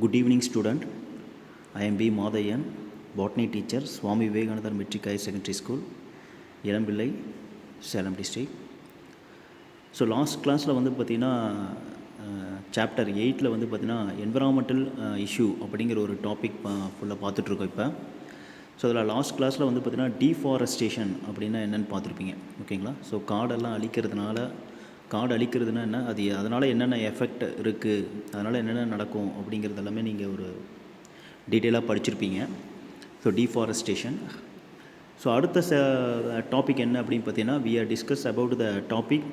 Good evening, student. I am B. Madhayan, botany teacher, Swami Vivekananda Metric Higher Secondary School, Yelambillai, Salem district. So last கிளாஸில் வந்து பார்த்திங்கன்னா chapter 8 வந்து பார்த்திங்கன்னா environmental issue அப்படிங்கிற ஒரு topic ஃபுல்லாக பார்த்துட்ருக்கோம் இப்போ. ஸோ அதில் லாஸ்ட் கிளாஸில் வந்து பார்த்திங்கன்னா டீஃபாரஸ்டேஷன் அப்படின்னா என்னென்னு பார்த்துருப்பீங்க, ஓகேங்களா? ஸோ காடெல்லாம் அழிக்கிறதுனா என்ன, அது அதனால் என்னென்ன எஃபெக்ட் இருக்குது, அதனால் என்னென்ன நடக்கும் அப்படிங்கிறது எல்லாமே நீங்கள் ஒரு டீட்டெயிலாக படிச்சிருப்பீங்க. So deforestation. ஸோ அடுத்த டாபிக் என்ன அப்படின்னு பார்த்தீங்கன்னா, we are discuss about the topic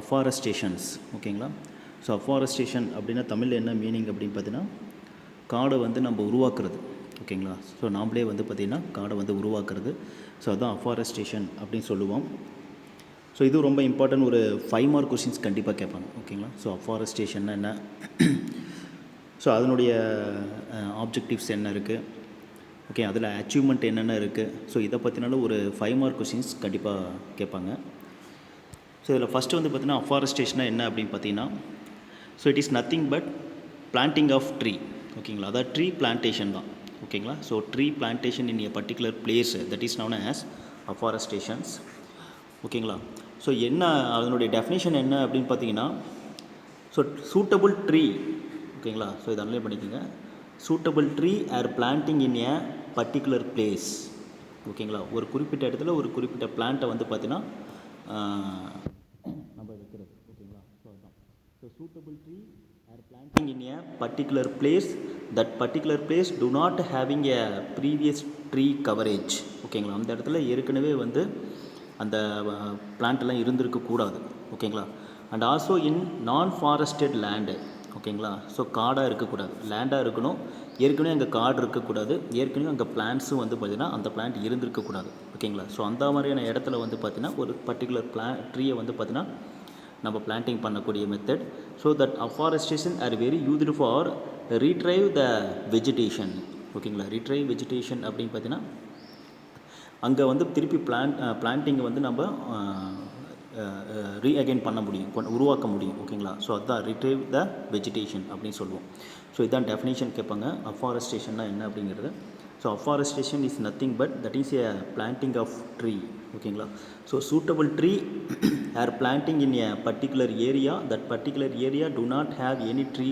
afforestations, ஓகேங்களா? ஸோ அஃபாரஸ்டேஷன் அப்படின்னா தமிழில் என்ன மீனிங் அப்படின்னு பார்த்தீங்கன்னா, காடை வந்து நம்ம உருவாக்குறது, ஓகேங்களா? ஸோ நாம்ளே வந்து பார்த்திங்கன்னா காடை வந்து உருவாக்குறது. ஸோ அதுதான் அஃபாரஸ்டேஷன் அப்படின்னு சொல்லுவோம். ஸோ இது ரொம்ப இம்பார்ட்டன்ட், ஒரு 5 மார்க் கொஸ்டின்ஸ் கண்டிப்பாக கேட்பாங்க, ஓகேங்களா? ஸோ அஃபாரஸ்டேஷன்னா என்ன, ஸோ அதனுடைய ஆப்ஜெக்டிவ்ஸ் என்ன இருக்குது, ஓகே, அதில் அச்சீவ்மெண்ட் என்னென்ன இருக்குது, ஸோ இதை பற்றினாலும் ஒரு 5 மார்க் கொஸ்டின்ஸ் கண்டிப்பாக கேட்பாங்க. ஸோ இதில் ஃபஸ்ட்டு வந்து பார்த்திங்கன்னா அஃபாரஸ்டேஷனா என்ன அப்படின்னு பார்த்தீங்கன்னா, so it is nothing but planting of tree, ஓகேங்களா? அதாவது ட்ரீ பிளான்டேஷன் தான், ஓகேங்களா? So tree plantation in a particular place, that is known as afforestations, ஓகேங்களா? ஸோ என்ன அதனுடைய டெஃபினேஷன் என்ன அப்படின்னு பார்த்தீங்கன்னா, ஸோ சூட்டபுள் ட்ரீ, ஓகேங்களா? ஸோ இதை அனலைஸ் பண்ணிக்கோங்க. Suitable tree are planting in a particular place, ஓகேங்களா? ஒரு குறிப்பிட்ட இடத்துல ஒரு குறிப்பிட்ட பிளான்ட்டை வந்து பார்த்தீங்கன்னா நம்ம வைக்கிறது, ஓகேங்களா? ஸோ அதுதான். So suitable tree are planting in a particular place, that particular place to not having a previous tree coverage, ஓகேங்களா? அந்த இடத்துல ஏற்கனவே வந்து அந்த பிளான்ட்லாம் இருந்திருக்கக்கூடாது, ஓகேங்களா? And also in non forested land, ஓகேங்களா? ஸோ காடாக இருக்கக்கூடாது, லேண்டாக இருக்கணும். ஏற்கனவே அங்கே காடு இருக்கக்கூடாது, ஏற்கனவே அங்கே பிளான்ட்ஸும் வந்து பார்த்திங்கன்னா அந்த பிளான்ட் இருந்திருக்கக்கூடாது, ஓகேங்களா? ஸோ அந்த மாதிரியான இடத்துல வந்து பார்த்திங்கன்னா ஒரு பர்டிகுலர் ட்ரீயை வந்து பார்த்திங்கன்னா நம்ம பிளான்டிங் பண்ணக்கூடிய method. So that afforestation are very used for retrieve the vegetation, ஓகேங்களா? ரீட்ரைவ் வெஜிடேஷன் அப்படின்னு பார்த்தீங்கன்னா அங்கே வந்து திருப்பி பிளான்டிங்கை வந்து நம்ம ரீஅகைன் பண்ண முடியும், உருவாக்க முடியும், ஓகேங்களா? ஸோ அதுதான் ரிட்ரைவ் த வெஜிடேஷன் அப்படின்னு சொல்லுவோம். ஸோ இதுதான் டெஃபினேஷன் கேட்பாங்க, அஃபாரஸ்டேஷன்னா என்ன அப்படிங்கிறது. So afforestation is nothing but that is a planting of tree, ஓகேங்களா? So suitable tree are planting in a particular area, that particular area do not have any tree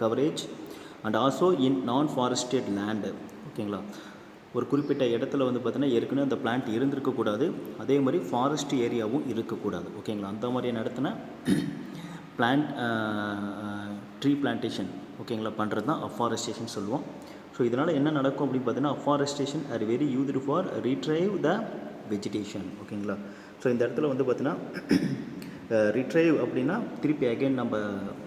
coverage and also in non forested land, ஓகேங்களா? ஒரு குறிப்பிட்ட இடத்துல வந்து பார்த்தீங்கன்னா ஏற்கனவே அந்த plant இருந்திருக்கக்கூடாது, அதே மாதிரி ஃபாரஸ்ட் ஏரியாவும் இருக்கக்கூடாது, ஓகேங்களா? அந்த மாதிரியான இடத்துல ட்ரீ பிளான்டேஷன், ஓகேங்களா, பண்ணுறது தான் அஃபாரஸ்டேஷன் சொல்லுவோம். ஸோ இதனால் என்ன நடக்கும் அப்படின்னு பார்த்தீங்கன்னா, afforestation are very used for retrieve the vegetation, ஓகேங்களா? ஸோ இந்த இடத்துல வந்து பார்த்தீங்கன்னா ரிட்ரைவ் அப்படின்னா திருப்பி அகைன் நம்ம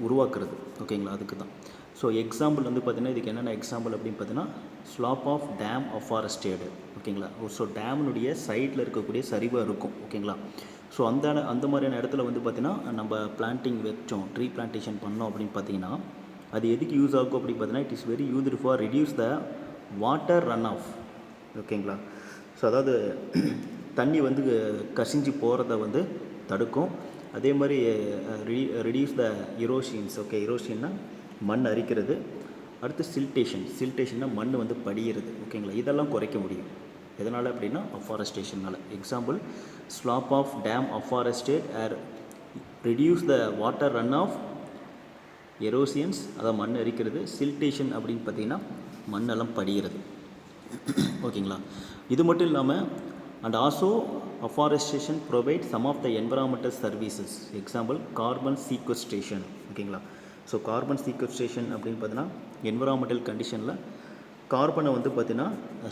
உருவாக்குறது, ஓகேங்களா? அதுக்கு தான். ஸோ எக்ஸாம்பிள் வந்து பார்த்திங்கன்னா இதுக்கு என்னென்ன எக்ஸாம்பிள் அப்படின்னு பார்த்தீங்கன்னா, ஸ்லாப் ஆஃப் டேம் அஃபாரஸ்டேடு, ஓகேங்களா? ஸோ டேமுடைய சைடில் இருக்கக்கூடிய சரிவாக இருக்கும், ஓகேங்களா? ஸோ அந்த மாதிரியான இடத்துல வந்து பார்த்திங்கன்னா நம்ம பிளான்டிங் வச்சோம், ட்ரீ பிளான்டேஷன் பண்ணோம் அப்படின்னு பார்த்தீங்கன்னா அது எதுக்கு யூஸ் ஆகும் அப்படின்னு பார்த்தீங்கன்னா, it is very used for reduce the water run off, ஓகேங்களா? ஸோ அதாவது தண்ணி வந்து கசிஞ்சு போகிறத வந்து தடுக்கும். அதே மாதிரி ரெடியூஸ் த எரோஷன்ஸ், ஓகே, எரோஷன்னா மண் அரிக்கிறது. அடுத்து சில்டேஷன்னா மண் வந்து படிகிறது, ஓகேங்களா? இதெல்லாம் குறைக்க முடியும். எதனால் அப்படின்னா அஃபாரஸ்டேஷனால். Example, slope of dam afforestated are reduce the water run off, erosions அதாவது மண் அரிக்கிறது, சில்டேஷன் அப்படின்னு பார்த்தீங்கன்னா மண்ணெல்லாம் படிகிறது, ஓகேங்களா? இது மட்டும் இல்லாமல் and also afforestation provide some of the environmental services. Example, carbon sequestration, ஓகேங்களா? ஸோ கார்பன் சீக்வஸ்ட்ரேஷன் அப்படின்னு பார்த்தீங்கன்னா என்விரான்மெண்டல் கண்டிஷனில் கார்பனை வந்து பார்த்திங்கன்னா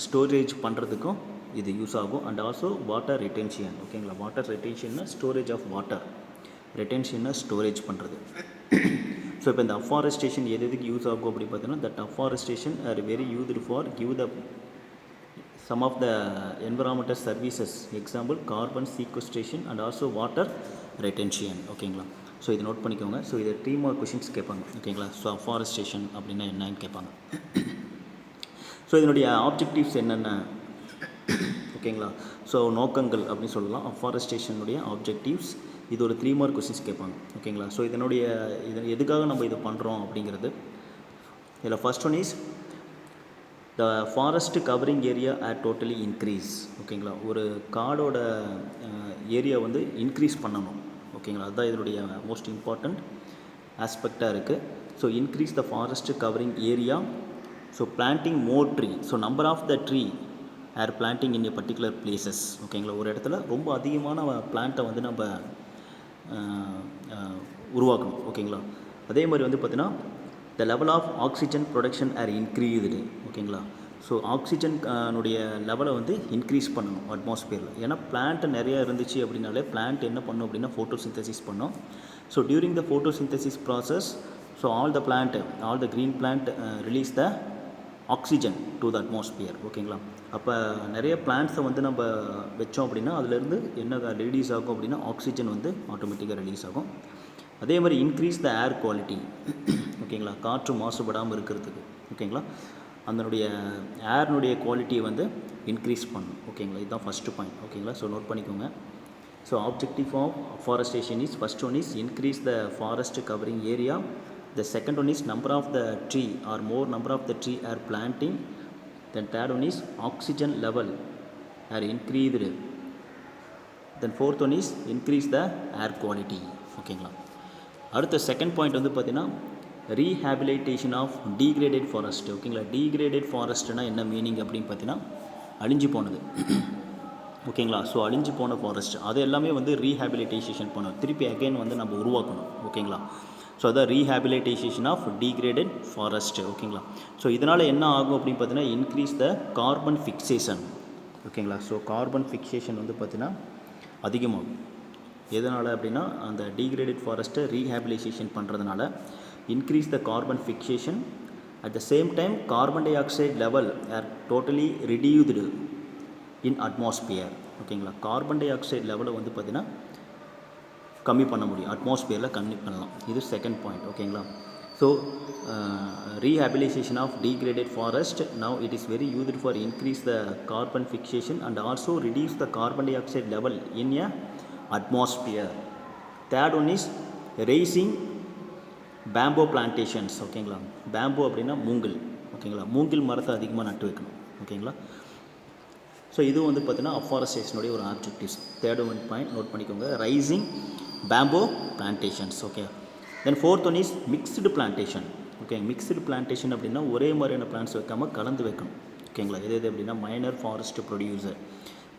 ஸ்டோரேஜ் பண்ணுறதுக்கும் இது யூஸ் ஆகும். அண்ட் ஆல்சோ வாட்டர் ரிட்டென்ஷன், ஓகேங்களா? வாட்டர் ரிட்டென்ஷன்னா ஸ்டோரேஜ் ஆஃப் வாட்டர், ரிட்டென்ஷன்னா ஸ்டோரேஜ் பண்ணுறது. ஸோ இப்போ இந்த அஃபாரஸ்டேஷன் எதுக்கு யூஸ் ஆகும் அப்படின்னு பார்த்தீங்கன்னா, that afforestation are very used for give the some of the environmental services. Example, carbon sequestration and also water retention, ஓகேங்களா? ஸோ இதை நோட் பண்ணிக்கோங்க. ஸோ இதை 3 மார்க் கொஷின்ஸ் கேட்பாங்க, ஓகேங்களா? ஸோ அஃபாரஸ்டேஷன் அப்படின்னா என்னன்னு கேட்பாங்க. ஸோ இதனுடைய ஆப்ஜெக்டிவ்ஸ் என்னென்ன, ஓகேங்களா? ஸோ நோக்கங்கள் அப்படின்னு சொல்லலாம். அஃபாரஸ்டேஷனுடைய ஆப்ஜெக்டிவ்ஸ் இது ஒரு 3 மார்க் கொஷின்ஸ் கேட்பாங்க, ஓகேங்களா? ஸோ இதனுடைய எதுக்காக நம்ம இது பண்ணுறோம் அப்படிங்கிறது இதில் first one is the forest covering area are totally increase. ஓகேங்களா, ஒரு காடோட ஏரியா வந்து இன்க்ரீஸ் பண்ணணும். ஓகேங்களா, அதுதான் இதனுடைய மோஸ்ட் இம்பார்ட்டண்ட் ஆஸ்பெக்டாக இருக்குது. So increase the forest covering area. So planting more tree. So number of the tree are planting in a particular places. ஓகேங்களா, ஒரு இடத்துல ரொம்ப அதிகமான பிளான்ட்டை வந்து நம்ம உருவாக்கணும். ஓகேங்களா, அதே மாதிரி வந்து பார்த்திங்கன்னா the level of oxygen production are increased. ஓகேங்களா, ஸோ ஆக்சிஜனுடைய லெவலை வந்து இன்க்ரீஸ் பண்ணணும் அட்மாஸ்பியரில். ஏன்னா பிளான்ட் நிறையா இருந்துச்சு அப்படின்னாலே பிளான்ட் என்ன பண்ணும் அப்படின்னா ஃபோட்டோசிந்தசிஸ் பண்ணும். So during the photosynthesis process, so all the green plant release the oxygen to the atmosphere. ஓகேங்களா, அப்போ நிறைய பிளான்ட்ஸை வந்து நம்ம வச்சோம் அப்படின்னா அதுலேருந்து என்ன ரிலீஸ் ஆகும் அப்படின்னா ஆக்சிஜன் வந்து ஆட்டோமேட்டிக்காக ரிலீஸ் ஆகும். அதே மாதிரி இன்க்ரீஸ் த ஏர் குவாலிட்டி. ஓகேங்களா, காற்று மாசுபடாமல் இருக்கிறதுக்கு. ஓகேங்களா, அதனுடைய ஏர்னுடைய குவாலிட்டியை வந்து இன்க்ரீஸ் பண்ணணும். ஓகேங்களா, இதுதான் ஃபஸ்ட்டு பாயிண்ட். ஓகேங்களா, ஸோ நோட் பண்ணிக்கோங்க. So objective of forestation is first one is increase the forest covering area. The second one is number of the tree or more number of the tree are planting. Then third one is oxygen level are increased. Then fourth one is increase the air quality. ஓகேங்களா, அடுத்த second point வந்து பார்த்தீங்கன்னா rehabilitation of degraded forest. ஓகேங்களா, degraded ஃபாரஸ்ட்னா என்ன meaning அப்படின்னு பார்த்தீங்கன்னா அழிஞ்சு போனது. ஓகேங்களா, ஸோ அழிஞ்சு போன ஃபாரஸ்ட் அது எல்லாமே வந்து ரீஹேபிலிட்டேஷன் பண்ணணும், திருப்பி அகைன் வந்து நம்ம உருவாக்கணும். ஓகேங்களா, ஸோ அதான் ரீஹேபிலிட்டேஷன் ஆஃப் டீக்ரேடட் ஃபாரஸ்ட். ஓகேங்களா, ஸோ இதனால் என்ன ஆகும் அப்படின்னு பார்த்தீங்கன்னா இன்க்ரீஸ் த கார்பன் ஃபிக்சேஷன். ஓகேங்களா, ஸோ கார்பன் ஃபிக்சேஷன் வந்து பார்த்தீங்கன்னா அதிகமாகும். எதனால் அப்படின்னா அந்த டீக்ரேடட் ஃபாரஸ்ட்டை ரீஹேபிலிட்டேஷன் பண்ணுறதுனால increase the carbon fixation. At the same time carbon dioxide level are totally reduced in atmosphere. ஓகேங்களா, கார்பன் டை ஆக்சைடு லெவலை வந்து பார்த்திங்கன்னா கம்மி பண்ண முடியும், அட்மாஸ்பியரில் கம்மி பண்ணலாம். இது செகண்ட் பாயிண்ட். ஓகேங்களா, so rehabilitation of degraded forest now it is very used for increase the carbon fixation and also reduce the carbon dioxide level in a atmosphere. Third one is raising bamboo plantations. ஓகேங்களா, bamboo அப்படின்னா மூங்கில். ஓகேங்களா, மூங்கில் மரத்தை அதிகமாக நட்டு வைக்கணும். ஓகேங்களா, ஸோ இது வந்து பார்த்தீங்கன்னா அஃபாரஸ்டேஷனுடைய ஒரு objectives. Third one point note பண்ணிக்கோங்க, raising bamboo plantations. Okay, then fourth one is mixed plantation. Okay, mixed plantation அப்படின்னா ஒரே மாதிரியான பிளான்ட்ஸ் வைக்காமல் கலந்து வைக்கணும். ஓகேங்களா, எது அப்படின்னா மைனர் ஃபாரஸ்ட் ப்ரொடியூசர்.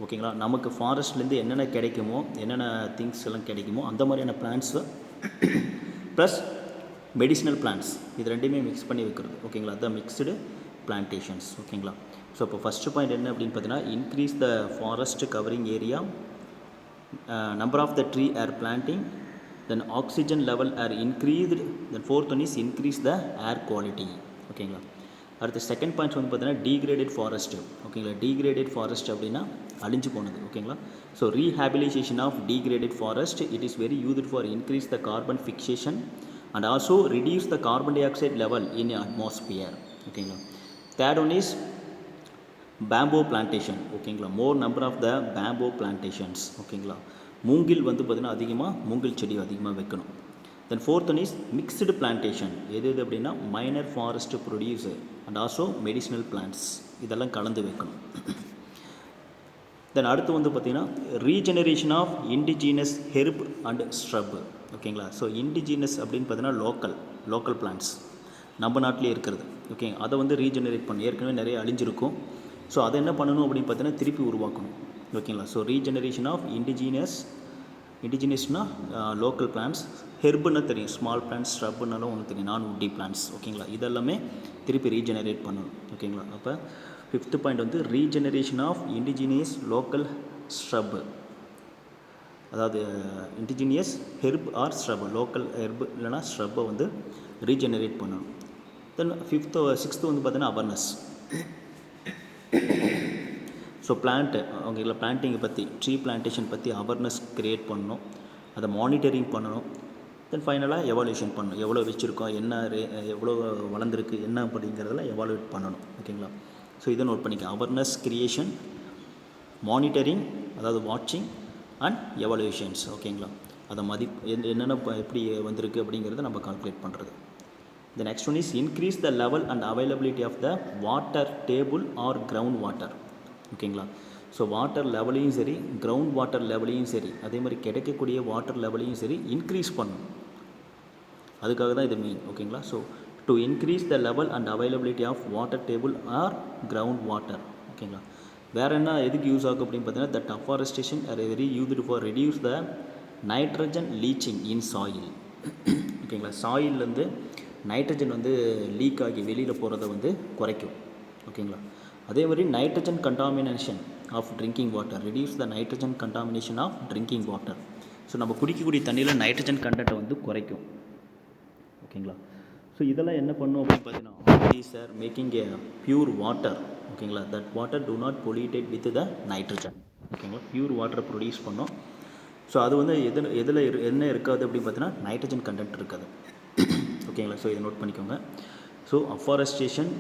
ஓகேங்களா, நமக்கு ஃபாரஸ்ட்லேருந்து என்னென்ன கிடைக்குமோ என்னென்ன திங்ஸ் எல்லாம் கிடைக்குமோ அந்த மாதிரியான பிளான்ட்ஸை ப்ளஸ் மெடிசினல் பிளான்ட்ஸ் இது ரெண்டுமே மிக்ஸ் பண்ணி வைக்கிறது. ஓகேங்களா, அதுதான் மிக்ஸ்டு பிளான்டேஷன்ஸ். ஓகேங்களா, ஸோ இப்போ ஃபஸ்ட்டு பாயிண்ட் என்ன அப்படின்னு பார்த்தீங்கன்னா increase the forest covering area, number of the tree are planting, then oxygen level are increased, then fourth one is increase the air quality. ஓகேங்களா, அடுத்த செகண்ட் பாயிண்ட் வந்து பார்த்தீங்கன்னா degraded forest. ஓகேங்களா, degraded forest அப்படின்னா அழிஞ்சு போனது. ஓகேங்களா, so rehabilitation of degraded forest it is very used for increase the carbon fixation and also reduce the carbon dioxide level in atmosphere. ஓகேங்களா, third one is bamboo plantation. ஓகேங்களா, more number of the bamboo plantations. ஓகேங்களா, மூங்கில் வந்து பார்த்திங்கன்னா அதிகமாக மூங்கில் செடி அதிகமாக வைக்கணும். Then fourth one is mixed plantation. எது அப்படின்னா minor forest producer and also medicinal plants இதெல்லாம் கலந்து வைக்கணும். தென் அடுத்து வந்து பார்த்திங்கன்னா regeneration of indigenous herb and shrub. ஓகேங்களா, ஸோ இண்டிஜினஸ் அப்படின்னு பார்த்தீங்கன்னா லோக்கல் பிளான்ட்ஸ் நம்ம நாட்டிலே இருக்கிறது. ஓகே, அதை வந்து ரீஜெனரேட் பண்ணணும். ஏற்கனவே நிறைய அழிஞ்சிருக்கும். ஸோ அதை என்ன பண்ணணும் அப்படின்னு பார்த்தீங்கன்னா திருப்பி உருவாக்கணும். ஓகேங்களா, ஸோ ரீஜெனரேஷன் ஆஃப் இண்டிஜினியஸ்னால் லோக்கல் பிளான்ட்ஸ், ஹெர்புன்னு தெரியும், ஸ்மால் பிளான்ட்ஸ், ஸ்ரப்புனாலும் ஒன்று தெரியும், நான் உட்டி பிளான்ட்ஸ். ஓகேங்களா, இதெல்லாமே திருப்பி ரீஜெனரேட் பண்ணணும். ஓகேங்களா, அப்போ ஃபிஃப்த் பாயிண்ட் வந்து regeneration of indigenous local shrub, அதாவது indigenous herb or shrub, local herb இல்லைனா ஸ்ரப்பை வந்து ரீஜெனரேட் பண்ணணும். தென் சிக்ஸ்த்து வந்து பார்த்தீங்கன்னா அவேர்னஸ். ஸோ அவங்கள பிளான்ட்டிங்கை பற்றி, ட்ரீ பிளான்டேஷன் பற்றி அவேர்னஸ் க்ரியேட் பண்ணணும், அதை மானிட்டரிங் பண்ணணும். தென் ஃபைனலாக எவாலுவேஷன் பண்ணணும், எவ்வளோ வச்சுருக்கோம், என்ன எவ்வளோ வளர்ந்துருக்கு என்ன அப்படிங்கிறதெல்லாம் எவாலுவேட் பண்ணணும். ஓகேங்களா, ஸோ இதை நோட் பண்ணிக்க, அவேர்னஸ் கிரியேஷன், மானிட்டரிங் அதாவது வாட்சிங் அண்ட் எவாலுவேஷன்ஸ். ஓகேங்களா, அதை என்னென்ன எப்படி வந்திருக்கு அப்படிங்கிறத நம்ம கால்குலேட் பண்ணுறது. The next one is increase the level and availability of the water table or ground water. ஓகேங்களா. ஸோ வாட்டர் லெவலையும் சரி கிரவுண்ட் வாட்டர் லெவலையும் சரி அதே மாதிரி கிடைக்கக்கூடிய வாட்டர் லெவலையும் சரி இன்க்ரீஸ் பண்ணணும். அதுக்காக தான் இது மெயின். ஓகேங்களா. So to increase the level and availability of water table or ground water. ஓகேங்களா. வேறு என்ன எதுக்கு யூஸ் ஆகும் அப்படின்னு பார்த்தீங்கன்னா that afforestation are very used for reduce the nitrogen leaching in soil. ஓகேங்களா. சாயில்லேருந்து நைட்ரஜன் வந்து லீக் ஆகி வெளியில் போகிறத வந்து குறைக்கும். ஓகேங்களா. அதே மாதிரி nitrogen contamination of drinking water reduce the nitrogen contamination of drinking water. So நம்ம குடிக்கக்கூடிய தண்ணியில் நைட்ரஜன் கண்டென்ட்டை வந்து குறைக்கும். ஓகேங்களா. ஸோ இதெல்லாம் என்ன பண்ணும் அப்படின்னு பார்த்தீங்கன்னா these are making a pure water. ஓகேங்களா. That water do not polluted with the nitrogen. ஓகேங்களா. பியூர் வாட்டரை ப்ரொடியூஸ் பண்ணோம். ஸோ அது வந்து எதில் என்ன இருக்காது அப்படின்னு பார்த்தீங்கன்னா நைட்ரஜன் கண்டென்ட் இருக்காது. ஓகேங்களா. ஸோ இதை நோட் பண்ணிக்கோங்க. So afforestation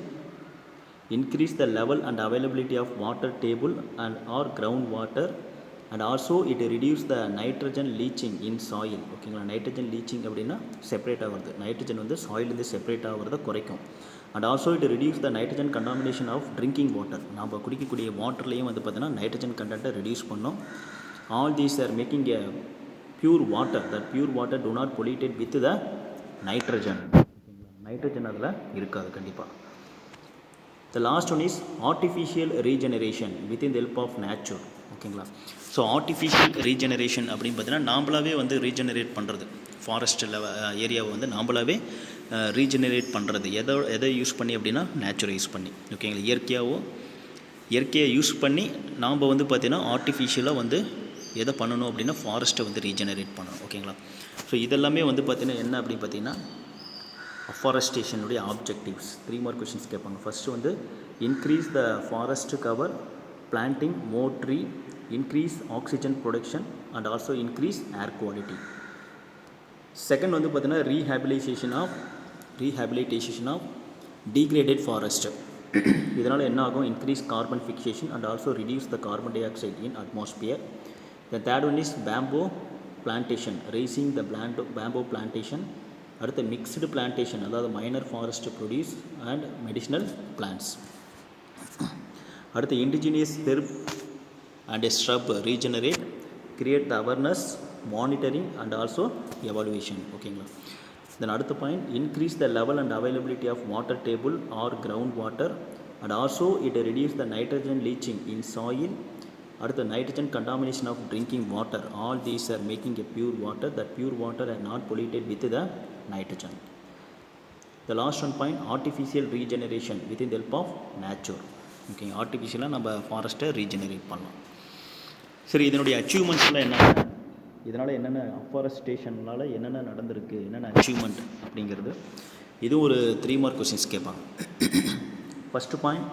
increase the level and availability of water table and or ground water and also it reduce the nitrogen leaching in soil. ஓகேங்களா. நைட்ரஜன் லீச்சிங் அப்படின்னா செப்பரேட் ஆகிறது, நைட்ரஜன் வந்து சாயிலேருந்து separate ஆகிறத குறைக்கும். And also it reduce the nitrogen contamination of drinking water. நம்ம குடிக்கக்கூடிய வாட்டர்லேயும் வந்து பார்த்தீங்கன்னா நைட்ரஜன் கண்டென்ட்டை ரெடியூஸ் பண்ணோம். All these are making a pure water. That pure water do not polluted with the nitrogen. Nitrogen அதில் இருக்காது கண்டிப்பாக. The last one is artificial regeneration within the help of nature. ஓகேங்களா. ஸோ ஆர்டிஃபிஷியல் ரீஜெனரேஷன் அப்படின்னு பார்த்தீங்கன்னா நாம்பளாவே வந்து regenerate பண்ணுறது. Forest ஏரியாவை வந்து நாம்பளாவே ரீஜெனரேட் பண்ணுறது. எதை யூஸ் பண்ணி அப்படின்னா நேச்சுரை யூஸ் பண்ணி. ஓகேங்களா. இயற்கையை யூஸ் பண்ணி நாம் வந்து பார்த்திங்கன்னா ஆர்டிஃபிஷியலாக வந்து எதை பண்ணணும் அப்படின்னா ஃபாரஸ்ட்டை வந்து ரீஜெனரேட் பண்ணணும். ஓகேங்களா. ஸோ இதெல்லாமே வந்து பார்த்திங்கன்னா என்ன அப்படின்னு பார்த்தீங்கன்னா அஃபாரஸ்டேஷனுடைய ஆப்ஜெக்டிவ்ஸ். 3 more questions கேட்பாங்க. ஃபஸ்ட்டு வந்து increase the forest cover, planting more tree, increase oxygen production and also increase air quality. Second வந்து பார்த்தீங்கன்னா ரீஹேபிலிட்டேஷன் ஆஃப் டீக்ரேடட் ஃபாரஸ்ட். இதனால் என்ன ஆகும்? Increase carbon fixation and also reduce the carbon di oxide in atmosphere. The third one is bamboo plantation, racing the பேம்போ plantation. அடுத்து mixed plantation, அதாவது minor forest produce and medicinal plants. அடுத்து indigenous herb and shrub regenerate, create the awareness, monitoring and also evaluation. ஓகேங்களா. Then அடுத்த point increase the level and availability of water table or ground water and also it reduce the nitrogen leaching in soil. அடுத்து nitrogen contamination of drinking water. All these are making a pure water. That pure water are not polluted with the nitrogen. The last one point artificial regeneration within the help of nature. Okay. ஆர்டிஃபிஷியலாக நம்ம ஃபாரஸ்ட்டை regenerate பண்ணலாம். சரி, இதனுடைய அச்சீவ்மெண்ட்ஸ்லாம் என்ன, இதனால் என்னென்ன அஃபாரஸ்டேஷனால் என்னென்ன நடந்திருக்கு, என்னென்ன அச்சீவ்மெண்ட் அப்படிங்கிறது இது ஒரு 3 more questions கேட்பாங்க. First point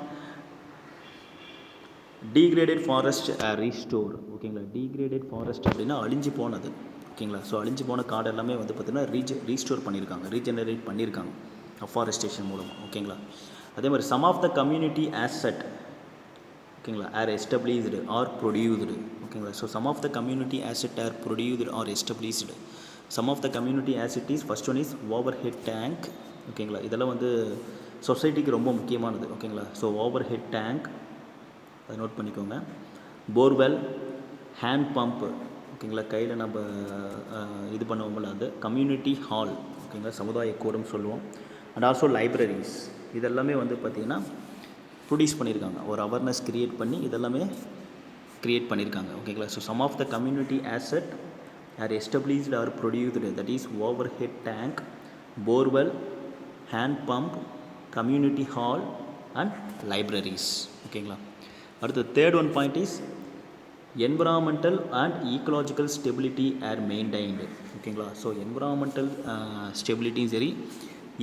degraded forest restore. ஓகேங்களா. டீக்ரேடட் ஃபாரஸ்ட் அப்படின்னா அழிஞ்சு போனது. ஓகேங்களா. ஸோ அழிஞ்சு போன காடு எல்லாமே வந்து பார்த்திங்கன்னா ரீஸ்டோர் பண்ணியிருக்காங்க, ரீஜெனரேட் பண்ணியிருக்காங்க அஃபாரஸ்டேஷன் மூலமாக. ஓகேங்களா. அதே மாதிரி some of the community asset. ஓகேங்களா. Are established or produced. ஓகேங்களா. So some of the community asset are produced or established. Some of the community asset is first one is overhead tank. ஓகேங்களா. இதெல்லாம் வந்து சொசைட்டிக்கு ரொம்ப முக்கியமானது. ஓகேங்களா. So overhead tank அதை நோட் பண்ணிக்கோங்க. Borewell, hand pump. ஓகேங்களா. கையில் நம்ம இது பண்ணுவோம்ல அது. Community hall. ஓகேங்களா. சமுதாய கூடம் சொல்லுவோம். And also libraries. இதெல்லாமே வந்து பார்த்திங்கன்னா ப்ரொடியூஸ் பண்ணியிருக்காங்க, ஒரு அவேர்னஸ் க்ரியேட் பண்ணி இதெல்லாமே க்ரியேட் பண்ணியிருக்காங்க. ஓகேங்களா. So some of the community asset are established or produced, that is overhead tank, borewell, hand pump, community hall and libraries. ஓகேங்களா. அடுத்து third one point is environmental and ecological stability are maintained. ஓகேங்களா. So environmental ஸ்டெபிலிட்டியும் சரி,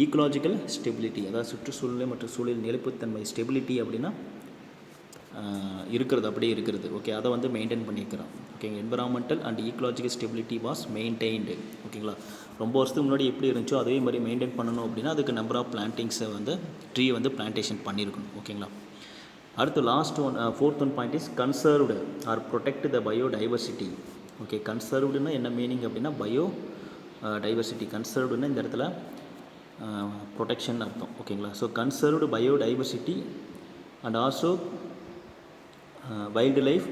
ecological stability அதாவது சுற்றுச்சூழல் மற்றும் சூழல் நிலைப்புத்தன்மை stability அப்படின்னா இருக்கிறது, அப்படியே இருக்கிறது. ஓகே. அதை வந்து மெயின்டைன் பண்ணியிருக்கிறோம். ஓகேங்க. Environmental and ecological stability was maintained. ஓகேங்களா. ரொம்ப வருஷத்துக்கு முன்னாடி எப்படி இருந்துச்சோ அதே மாதிரி மெயின்டைன் பண்ணணும் அப்படின்னா அதுக்கு நம்பர் ஆஃப் பிளான்டிங்ஸை வந்து ட்ரீ வந்து பிளான்டேஷன் பண்ணியிருக்கணும். ஓகேங்களா. அடுத்து last one, fourth one point is conserved or protect the biodiversity. Okay. கன்சர்வ்டுன்னா என்ன மீனிங் அப்படின்னா பயோ டைவர்சிட்டி. கன்சர்வ்டுன்னா இந்த இடத்துல ப்ரொடெக்ஷன் அர்த்தம். ஓகேங்களா. So conserved biodiversity and also wild life